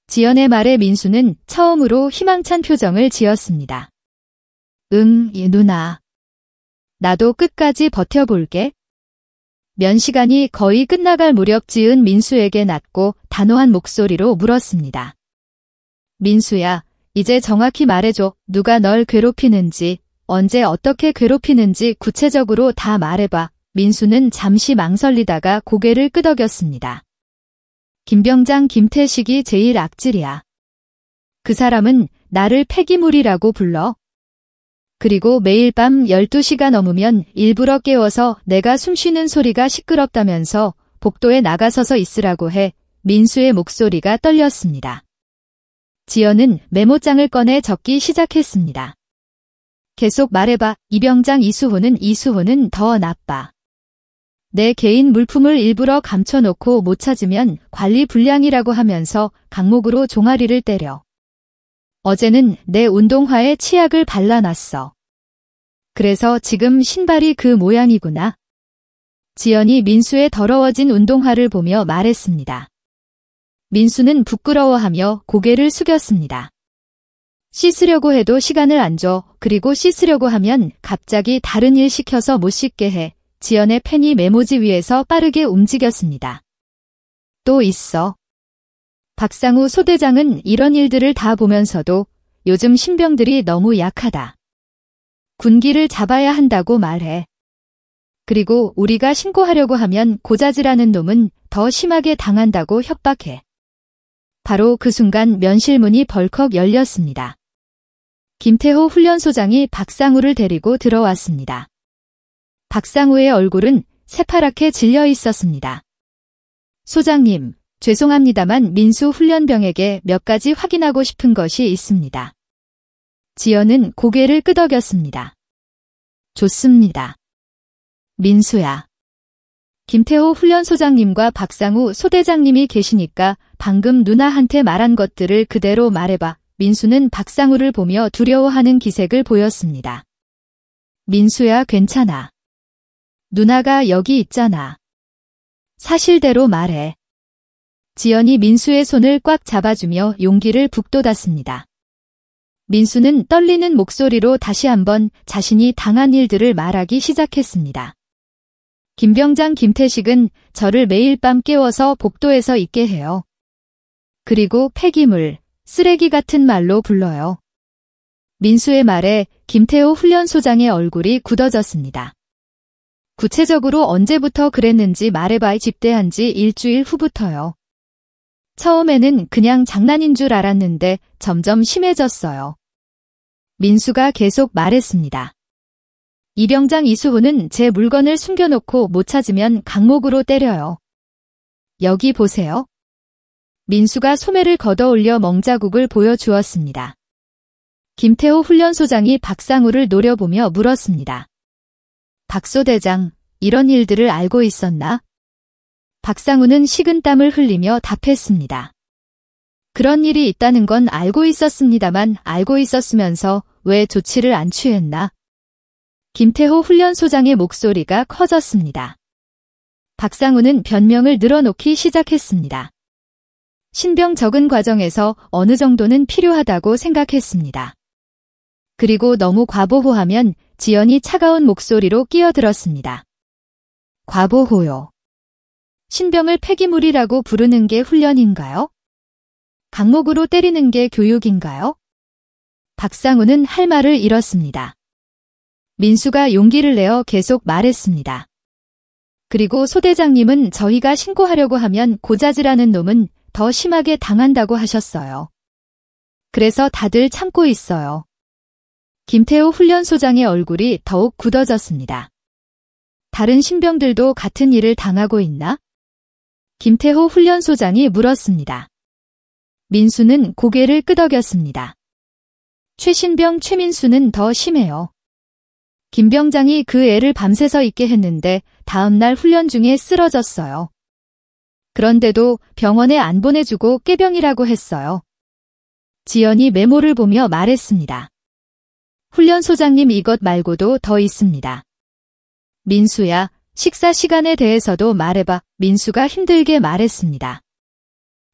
지연의 말에 민수는 처음으로 희망찬 표정을 지었습니다. 응, 누나. 나도 끝까지 버텨볼게. 면시간이 거의 끝나갈 무렵 지은 민수에게 낮고 단호한 목소리로 물었습니다. 민수야, 이제 정확히 말해줘. 누가 널 괴롭히는지, 언제 어떻게 괴롭히는지 구체적으로 다 말해봐. 민수는 잠시 망설이다가 고개를 끄덕였습니다. 김병장 김태식이 제일 악질이야. 그 사람은 나를 폐기물이라고 불러. 그리고 매일 밤 12시가 넘으면 일부러 깨워서 내가 숨쉬는 소리가 시끄럽다면서 복도에 나가서서 있으라고 해. 민수의 목소리가 떨렸습니다. 지연은 메모장을 꺼내 적기 시작했습니다. 계속 말해봐. 이병장 이수호는 더 나빠. 내 개인 물품을 일부러 감춰놓고 못 찾으면 관리 불량이라고 하면서 강목으로 종아리를 때려. 어제는 내 운동화에 치약을 발라놨어. 그래서 지금 신발이 그 모양이구나. 지연이 민수의 더러워진 운동화를 보며 말했습니다. 민수는 부끄러워하며 고개를 숙였습니다. 씻으려고 해도 시간을 안 줘. 그리고 씻으려고 하면 갑자기 다른 일 시켜서 못 씻게 해. 지연의 펜이 메모지 위에서 빠르게 움직였습니다. 또 있어. 박상우 소대장은 이런 일들을 다 보면서도 요즘 신병들이 너무 약하다. 군기를 잡아야 한다고 말해. 그리고 우리가 신고하려고 하면 고자질하는 놈은 더 심하게 당한다고 협박해. 바로 그 순간 면실문이 벌컥 열렸습니다. 김태호 훈련소장이 박상우를 데리고 들어왔습니다. 박상우의 얼굴은 새파랗게 질려 있었습니다. 소장님, 죄송합니다만 민수 훈련병에게 몇 가지 확인하고 싶은 것이 있습니다. 지연은 고개를 끄덕였습니다. 좋습니다. 민수야. 김태호 훈련소장님과 박상우 소대장님이 계시니까 방금 누나한테 말한 것들을 그대로 말해봐. 민수는 박상우를 보며 두려워하는 기색을 보였습니다. 민수야, 괜찮아. 누나가 여기 있잖아. 사실대로 말해. 지연이 민수의 손을 꽉 잡아주며 용기를 북돋았습니다. 민수는 떨리는 목소리로 다시 한번 자신이 당한 일들을 말하기 시작했습니다. 김병장 김태식은 저를 매일 밤 깨워서 복도에서 있게 해요. 그리고 폐기물, 쓰레기 같은 말로 불러요. 민수의 말에 김태호 훈련소장의 얼굴이 굳어졌습니다. 구체적으로 언제부터 그랬는지 말해봐. 집대한 지 일주일 후부터요. 처음에는 그냥 장난인 줄 알았는데 점점 심해졌어요. 민수가 계속 말했습니다. 이병장 이수호는 제 물건을 숨겨놓고 못 찾으면 강목으로 때려요. 여기 보세요. 민수가 소매를 걷어올려 멍자국을 보여주었습니다. 김태호 훈련소장이 박상우를 노려보며 물었습니다. 박소대장, 이런 일들을 알고 있었나? 박상우는 식은땀을 흘리며 답했습니다. 그런 일이 있다는 건 알고 있었습니다만 알고 있었으면서 왜 조치를 안 취했나? 김태호 훈련소장의 목소리가 커졌습니다. 박상우는 변명을 늘어놓기 시작했습니다. 신병 적응 과정에서 어느 정도는 필요하다고 생각했습니다. 그리고 너무 과보호하면 지연이 차가운 목소리로 끼어들었습니다. 과보호요. 신병을 폐기물이라고 부르는 게 훈련인가요? 강목으로 때리는 게 교육인가요? 박상우는 할 말을 잃었습니다. 민수가 용기를 내어 계속 말했습니다. 그리고 소대장님은 저희가 신고하려고 하면 고자질하는 놈은 더 심하게 당한다고 하셨어요. 그래서 다들 참고 있어요. 김태호 훈련소장의 얼굴이 더욱 굳어졌습니다. 다른 신병들도 같은 일을 당하고 있나? 김태호 훈련소장이 물었습니다. 민수는 고개를 끄덕였습니다. 최신병 최민수는 더 심해요. 김병장이 그 애를 밤새서 있게 했는데 다음날 훈련 중에 쓰러졌어요. 그런데도 병원에 안 보내주고 꾀병이라고 했어요. 지연이 메모를 보며 말했습니다. 훈련소장님 이것 말고도 더 있습니다. 민수야, 식사 시간에 대해서도 말해봐. 민수가 힘들게 말했습니다.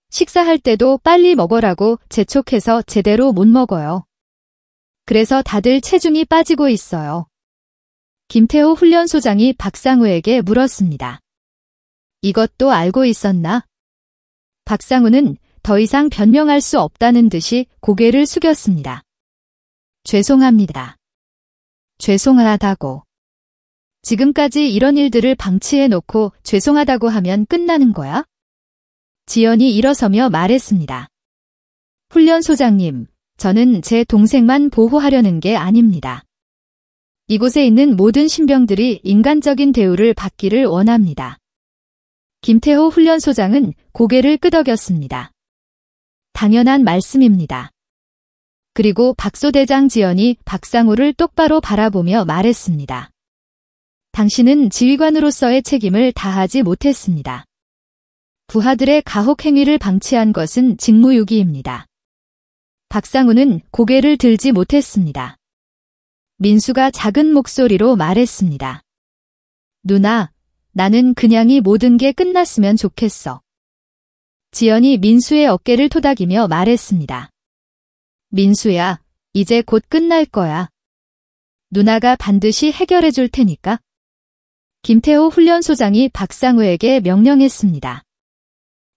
식사할 때도 빨리 먹으라고 재촉해서 제대로 못 먹어요. 그래서 다들 체중이 빠지고 있어요. 김태호 훈련소장이 박상우에게 물었습니다. 이것도 알고 있었나? 박상우는 더 이상 변명할 수 없다는 듯이 고개를 숙였습니다. 죄송합니다. 죄송하다고. 지금까지 이런 일들을 방치해놓고 죄송하다고 하면 끝나는 거야? 지연이 일어서며 말했습니다. 훈련소장님, 저는 제 동생만 보호하려는 게 아닙니다. 이곳에 있는 모든 신병들이 인간적인 대우를 받기를 원합니다. 김태호 훈련소장은 고개를 끄덕였습니다. 당연한 말씀입니다. 그리고 박소대장 지연이 박상우를 똑바로 바라보며 말했습니다. 당신은 지휘관으로서의 책임을 다하지 못했습니다. 부하들의 가혹 행위를 방치한 것은 직무유기입니다. 박상우는 고개를 들지 못했습니다. 민수가 작은 목소리로 말했습니다. 누나, 나는 그냥이 모든 게 끝났으면 좋겠어. 지연이 민수의 어깨를 토닥이며 말했습니다. 민수야, 이제 곧 끝날 거야. 누나가 반드시 해결해 줄 테니까. 김태호 훈련소장이 박상우에게 명령했습니다.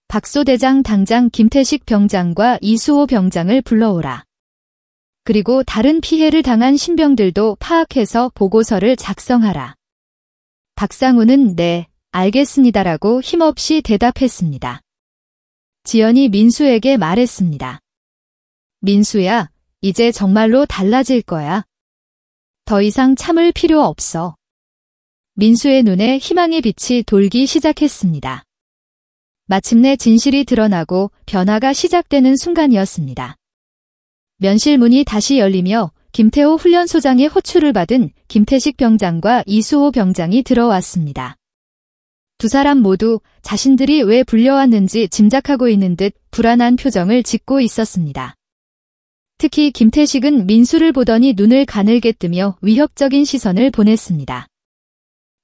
박소대장 당장 김태식 병장과 이수호 병장을 불러오라. 그리고 다른 피해를 당한 신병들도 파악해서 보고서를 작성하라. 박상우는 네, 알겠습니다라고 힘없이 대답했습니다. 지연이 민수에게 말했습니다. 민수야, 이제 정말로 달라질 거야. 더 이상 참을 필요 없어. 민수의 눈에 희망의 빛이 돌기 시작했습니다. 마침내 진실이 드러나고 변화가 시작되는 순간이었습니다. 면실 문이 다시 열리며 김태호 훈련소장의 호출을 받은 김태식 병장과 이수호 병장이 들어왔습니다. 두 사람 모두 자신들이 왜 불려왔는지 짐작하고 있는 듯 불안한 표정을 짓고 있었습니다. 특히 김태식은 민수를 보더니 눈을 가늘게 뜨며 위협적인 시선을 보냈습니다.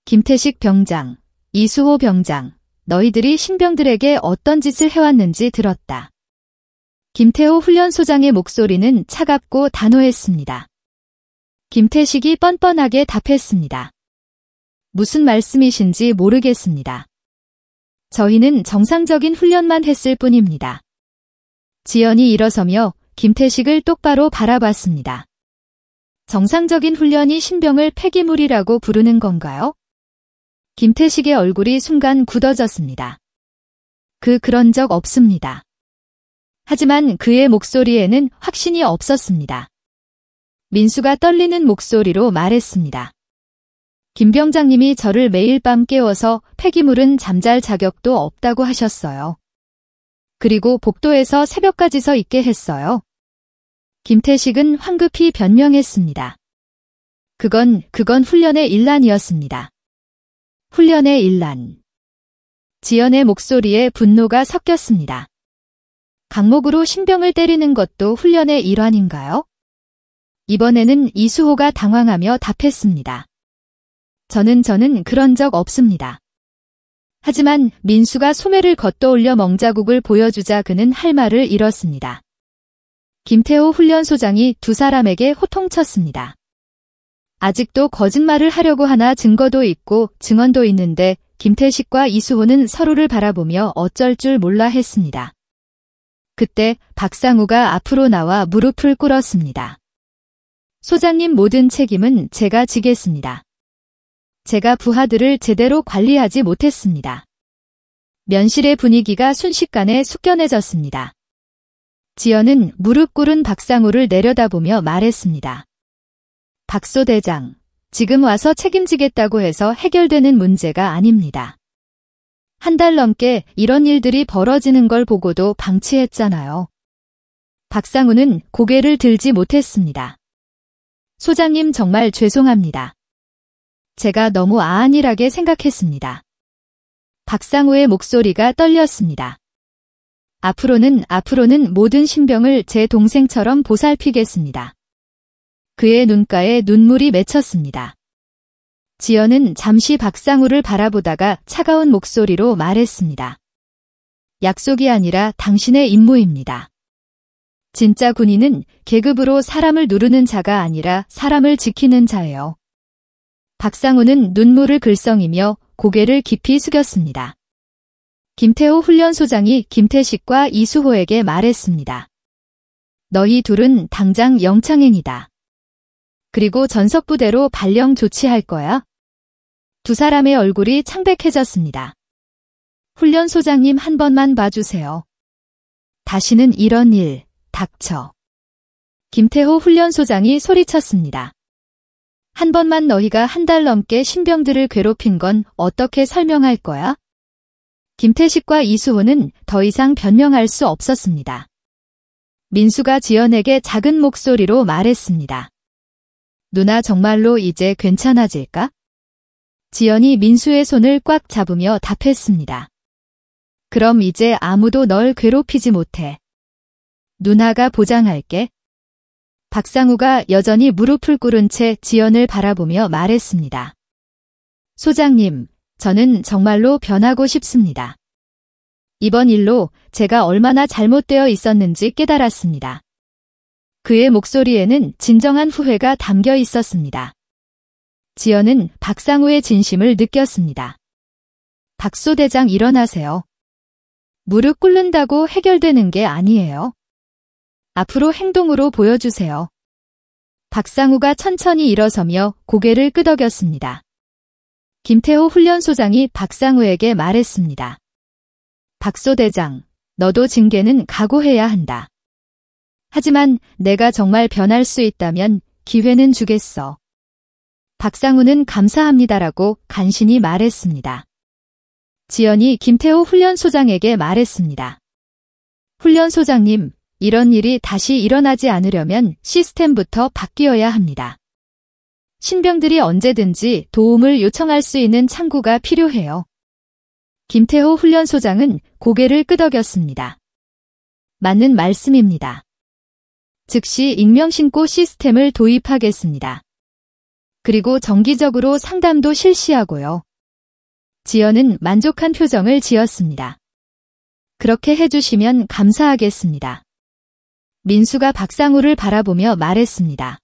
김태식 병장, 이수호 병장, 너희들이 신병들에게 어떤 짓을 해왔는지 들었다. 김태호 훈련소장의 목소리는 차갑고 단호했습니다. 김태식이 뻔뻔하게 답했습니다. 무슨 말씀이신지 모르겠습니다. 저희는 정상적인 훈련만 했을 뿐입니다. 지연이 일어서며 김태식을 똑바로 바라봤습니다. 정상적인 훈련이 신병을 폐기물이라고 부르는 건가요? 김태식의 얼굴이 순간 굳어졌습니다. 그런 적 없습니다. 하지만 그의 목소리에는 확신이 없었습니다. 민수가 떨리는 목소리로 말했습니다. 김 병장님이 저를 매일 밤 깨워서 폐기물은 잠잘 자격도 없다고 하셨어요. 그리고 복도에서 새벽까지 서 있게 했어요. 김태식은 황급히 변명했습니다. 그건 훈련의 일환이었습니다. 훈련의 일환. 지연의 목소리에 분노가 섞였습니다. 강목으로 신병을 때리는 것도 훈련의 일환인가요? 이번에는 이수호가 당황하며 답했습니다. 저는 그런 적 없습니다. 하지만 민수가 소매를 걷어올려 멍자국을 보여주자 그는 할 말을 잃었습니다. 김태호 훈련소장이 두 사람에게 호통쳤습니다. 아직도 거짓말을 하려고 하나 증거도 있고 증언도 있는데 김태식과 이수호는 서로를 바라보며 어쩔 줄 몰라 했습니다. 그때 박상우가 앞으로 나와 무릎을 꿇었습니다. 소장님 모든 책임은 제가 지겠습니다. 제가 부하들을 제대로 관리하지 못했습니다. 면실의 분위기가 순식간에 숙연해졌습니다. 지연은 무릎 꿇은 박상우를 내려다보며 말했습니다. 박소대장, 지금 와서 책임지겠다고 해서 해결되는 문제가 아닙니다. 한 달 넘게 이런 일들이 벌어지는 걸 보고도 방치했잖아요. 박상우는 고개를 들지 못했습니다. 소장님 정말 죄송합니다. 제가 너무 안일하게 생각했습니다. 박상우의 목소리가 떨렸습니다. 앞으로는 모든 신병을 제 동생처럼 보살피겠습니다. 그의 눈가에 눈물이 맺혔습니다. 지연은 잠시 박상우를 바라보다가 차가운 목소리로 말했습니다. 약속이 아니라 당신의 임무입니다. 진짜 군인은 계급으로 사람을 누르는 자가 아니라 사람을 지키는 자예요. 박상우는 눈물을 글썽이며 고개를 깊이 숙였습니다. 김태호 훈련소장이 김태식과 이수호에게 말했습니다. 너희 둘은 당장 영창행이다. 그리고 전석부대로 발령 조치할 거야. 두 사람의 얼굴이 창백해졌습니다. 훈련소장님 한 번만 봐주세요. 다시는 이런 일, 닥쳐. 김태호 훈련소장이 소리쳤습니다. 한 번만 너희가 한 달 넘게 신병들을 괴롭힌 건 어떻게 설명할 거야? 김태식과 이수호는 더 이상 변명할 수 없었습니다. 민수가 지연에게 작은 목소리로 말했습니다. 누나 정말로 이제 괜찮아질까? 지연이 민수의 손을 꽉 잡으며 답했습니다. 그럼 이제 아무도 널 괴롭히지 못해. 누나가 보장할게. 박상우가 여전히 무릎을 꿇은 채 지연을 바라보며 말했습니다. 소장님, 저는 정말로 변하고 싶습니다. 이번 일로 제가 얼마나 잘못되어 있었는지 깨달았습니다. 그의 목소리에는 진정한 후회가 담겨 있었습니다. 지연은 박상우의 진심을 느꼈습니다. 박소대장 일어나세요. 무릎 꿇는다고 해결되는 게 아니에요. 앞으로 행동으로 보여주세요. 박상우가 천천히 일어서며 고개를 끄덕였습니다. 김태호 훈련소장이 박상우에게 말했습니다. 박소대장, 너도 징계는 각오해야 한다. 하지만 내가 정말 변할 수 있다면 기회는 주겠어. 박상우는 감사합니다라고 간신히 말했습니다. 지연이 김태호 훈련소장에게 말했습니다. 훈련소장님, 이런 일이 다시 일어나지 않으려면 시스템부터 바뀌어야 합니다. 신병들이 언제든지 도움을 요청할 수 있는 창구가 필요해요. 김태호 훈련소장은 고개를 끄덕였습니다. 맞는 말씀입니다. 즉시 익명신고 시스템을 도입하겠습니다. 그리고 정기적으로 상담도 실시하고요. 지연은 만족한 표정을 지었습니다. 그렇게 해주시면 감사하겠습니다. 민수가 박상우를 바라보며 말했습니다.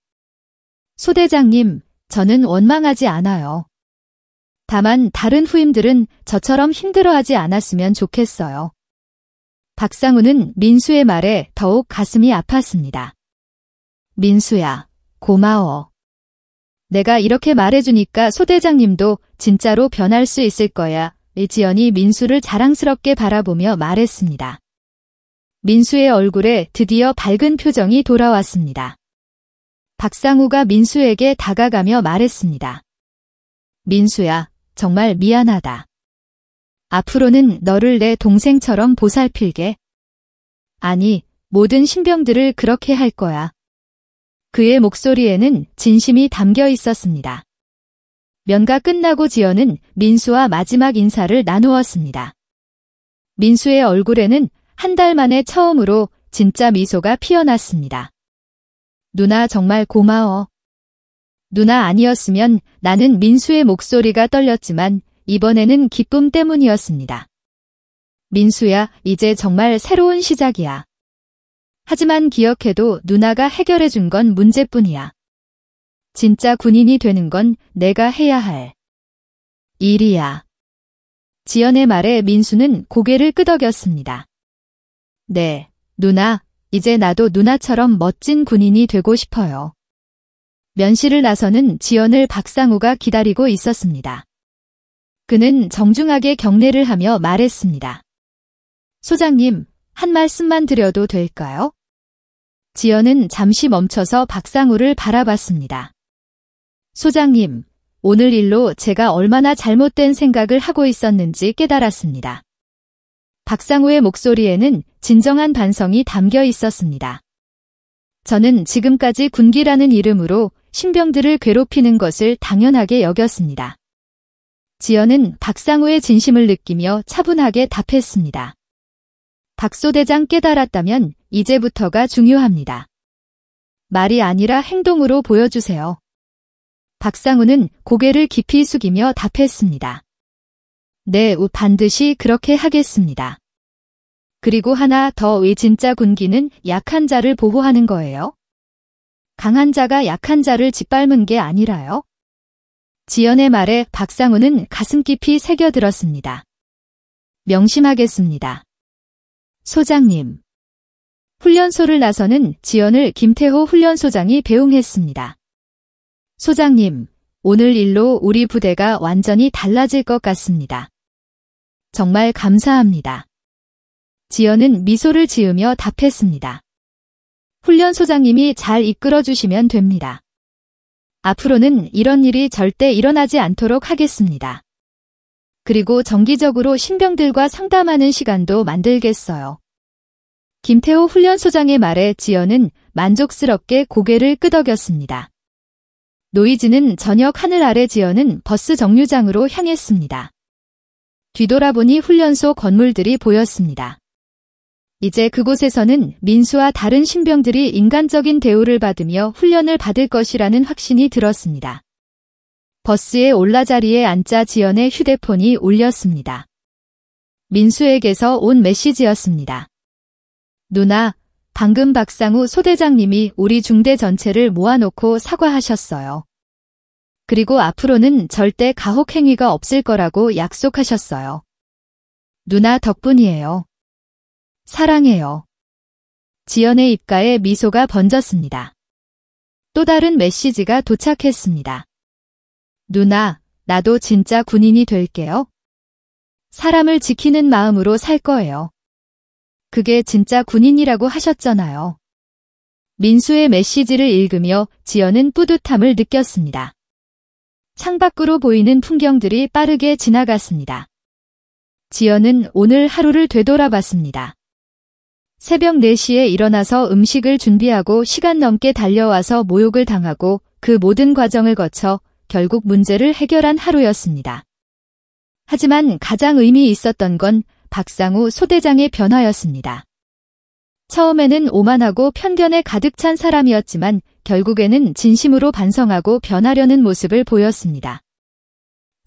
소대장님, 저는 원망하지 않아요. 다만 다른 후임들은 저처럼 힘들어하지 않았으면 좋겠어요. 박상우는 민수의 말에 더욱 가슴이 아팠습니다. 민수야, 고마워. 내가 이렇게 말해주니까 소대장님도 진짜로 변할 수 있을 거야. 지연이 민수를 자랑스럽게 바라보며 말했습니다. 민수의 얼굴에 드디어 밝은 표정이 돌아왔습니다. 박상우가 민수에게 다가가며 말했습니다. 민수야, 정말 미안하다. 앞으로는 너를 내 동생처럼 보살필게. 아니, 모든 신병들을 그렇게 할 거야. 그의 목소리에는 진심이 담겨 있었습니다. 면가 끝나고 지연은 민수와 마지막 인사를 나누었습니다. 민수의 얼굴에는 한 달 만에 처음으로 진짜 미소가 피어났습니다. 누나 정말 고마워. 누나 아니었으면 나는 민수의 목소리가 떨렸지만 이번에는 기쁨 때문이었습니다. 민수야, 이제 정말 새로운 시작이야. 하지만 기억해도 누나가 해결해준 건 문제뿐이야. 진짜 군인이 되는 건 내가 해야 할 일이야. 지연의 말에 민수는 고개를 끄덕였습니다. 네, 누나, 이제 나도 누나처럼 멋진 군인이 되고 싶어요. 면실을 나서는 지연을 박상우가 기다리고 있었습니다. 그는 정중하게 경례를 하며 말했습니다. 소장님, 한 말씀만 드려도 될까요? 지연은 잠시 멈춰서 박상우를 바라봤습니다. 소장님, 오늘 일로 제가 얼마나 잘못된 생각을 하고 있었는지 깨달았습니다. 박상우의 목소리에는 진정한 반성이 담겨 있었습니다. 저는 지금까지 군기라는 이름으로 신병들을 괴롭히는 것을 당연하게 여겼습니다. 지연은 박상우의 진심을 느끼며 차분하게 답했습니다. 박 소대장 깨달았다면 이제부터가 중요합니다. 말이 아니라 행동으로 보여주세요. 박상우는 고개를 깊이 숙이며 답했습니다. 네, 반드시 그렇게 하겠습니다. 그리고 하나 더, 왜 진짜 군기는 약한 자를 보호하는 거예요? 강한 자가 약한 자를 짓밟은 게 아니라요? 지연의 말에 박상우는 가슴 깊이 새겨들었습니다. 명심하겠습니다. 소장님. 훈련소를 나서는 지연을 김태호 훈련소장이 배웅했습니다. 소장님, 오늘 일로 우리 부대가 완전히 달라질 것 같습니다. 정말 감사합니다. 지연은 미소를 지으며 답했습니다. 훈련소장님이 잘 이끌어주시면 됩니다. 앞으로는 이런 일이 절대 일어나지 않도록 하겠습니다. 그리고 정기적으로 신병들과 상담하는 시간도 만들겠어요. 김태호 훈련소장의 말에 지연은 만족스럽게 고개를 끄덕였습니다. 노이즈는 저녁 하늘 아래 지연은 버스 정류장으로 향했습니다. 뒤돌아보니 훈련소 건물들이 보였습니다. 이제 그곳에서는 민수와 다른 신병들이 인간적인 대우를 받으며 훈련을 받을 것이라는 확신이 들었습니다. 버스에 올라 자리에 앉자 지연의 휴대폰이 울렸습니다. 민수에게서 온 메시지였습니다. 누나, 방금 박상우 소대장님이 우리 중대 전체를 모아놓고 사과하셨어요. 그리고 앞으로는 절대 가혹 행위가 없을 거라고 약속하셨어요. 누나 덕분이에요. 사랑해요. 지연의 입가에 미소가 번졌습니다. 또 다른 메시지가 도착했습니다. 누나, 나도 진짜 군인이 될게요. 사람을 지키는 마음으로 살 거예요. 그게 진짜 군인이라고 하셨잖아요. 민수의 메시지를 읽으며 지연은 뿌듯함을 느꼈습니다. 창밖으로 보이는 풍경들이 빠르게 지나갔습니다. 지연은 오늘 하루를 되돌아봤습니다. 새벽 4시에 일어나서 음식을 준비하고 시간 넘게 달려와서 모욕을 당하고 그 모든 과정을 거쳐 결국 문제를 해결한 하루였습니다. 하지만 가장 의미 있었던 건 박상우 소대장의 변화였습니다. 처음에는 오만하고 편견에 가득 찬 사람이었지만 결국에는 진심으로 반성하고 변하려는 모습을 보였습니다.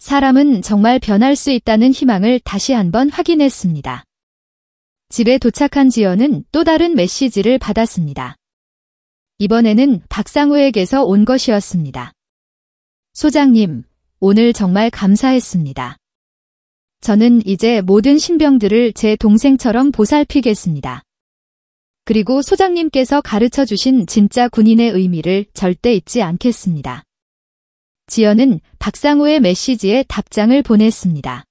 사람은 정말 변할 수 있다는 희망을 다시 한번 확인했습니다. 집에 도착한 지연은 또 다른 메시지를 받았습니다. 이번에는 박상우에게서 온 것이었습니다. 소장님, 오늘 정말 감사했습니다. 저는 이제 모든 신병들을 제 동생처럼 보살피겠습니다. 그리고 소장님께서 가르쳐 주신 진짜 군인의 의미를 절대 잊지 않겠습니다. 지연은 박상우의 메시지에 답장을 보냈습니다.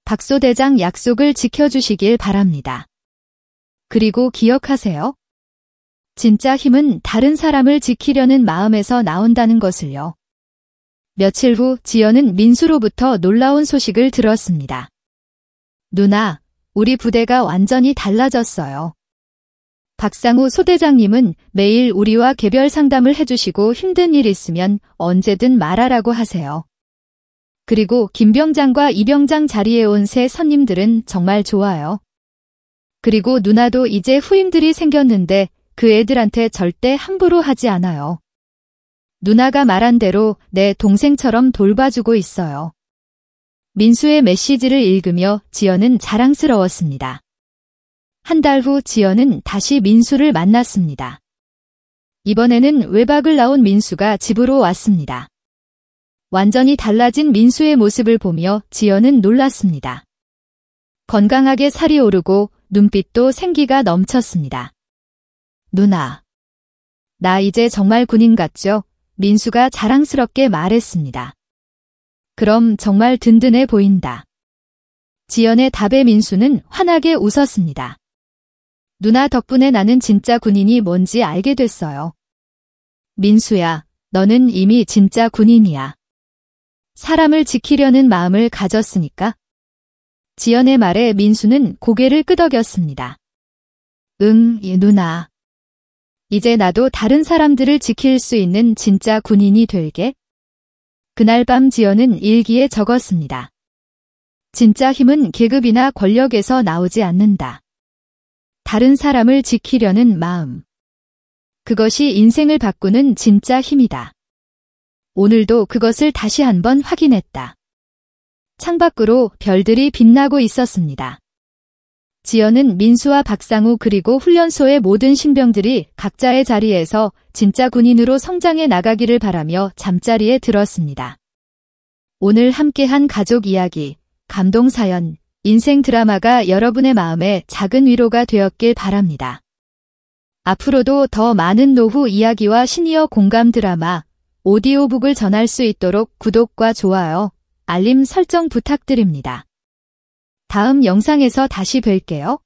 박소대장 약속을 지켜주시길 바랍니다. 그리고 기억하세요. 진짜 힘은 다른 사람을 지키려는 마음에서 나온다는 것을요. 며칠 후 지연은 민수로부터 놀라운 소식을 들었습니다. 누나, 우리 부대가 완전히 달라졌어요. 박상우 소대장님은 매일 우리와 개별 상담을 해주시고 힘든 일 있으면 언제든 말하라고 하세요. 그리고 김병장과 이병장 자리에 온 새 선임들은 정말 좋아요. 그리고 누나도 이제 후임들이 생겼는데 그 애들한테 절대 함부로 하지 않아요. 누나가 말한 대로 내 동생처럼 돌봐주고 있어요. 민수의 메시지를 읽으며 지연은 자랑스러웠습니다. 한 달 후 지연은 다시 민수를 만났습니다. 이번에는 외박을 나온 민수가 집으로 왔습니다. 완전히 달라진 민수의 모습을 보며 지연은 놀랐습니다. 건강하게 살이 오르고 눈빛도 생기가 넘쳤습니다. 누나, 나 이제 정말 군인 같죠? 민수가 자랑스럽게 말했습니다. 그럼 정말 든든해 보인다. 지연의 답에 민수는 환하게 웃었습니다. 누나 덕분에 나는 진짜 군인이 뭔지 알게 됐어요. 민수야, 너는 이미 진짜 군인이야. 사람을 지키려는 마음을 가졌으니까. 지연의 말에 민수는 고개를 끄덕였습니다. 누나. 이제 나도 다른 사람들을 지킬 수 있는 진짜 군인이 될게. 그날 밤 지연은 일기에 적었습니다. 진짜 힘은 계급이나 권력에서 나오지 않는다. 다른 사람을 지키려는 마음. 그것이 인생을 바꾸는 진짜 힘이다. 오늘도 그것을 다시 한번 확인했다. 창밖으로 별들이 빛나고 있었습니다. 지연은 민수와 박상우 그리고 훈련소의 모든 신병들이 각자의 자리에서 진짜 군인으로 성장해 나가기를 바라며 잠자리에 들었습니다. 오늘 함께한 가족 이야기, 감동 사연, 인생 드라마가 여러분의 마음에 작은 위로가 되었길 바랍니다. 앞으로도 더 많은 노후 이야기와 시니어 공감 드라마, 오디오북을 전할 수 있도록 구독과 좋아요, 알림 설정 부탁드립니다. 다음 영상에서 다시 뵐게요.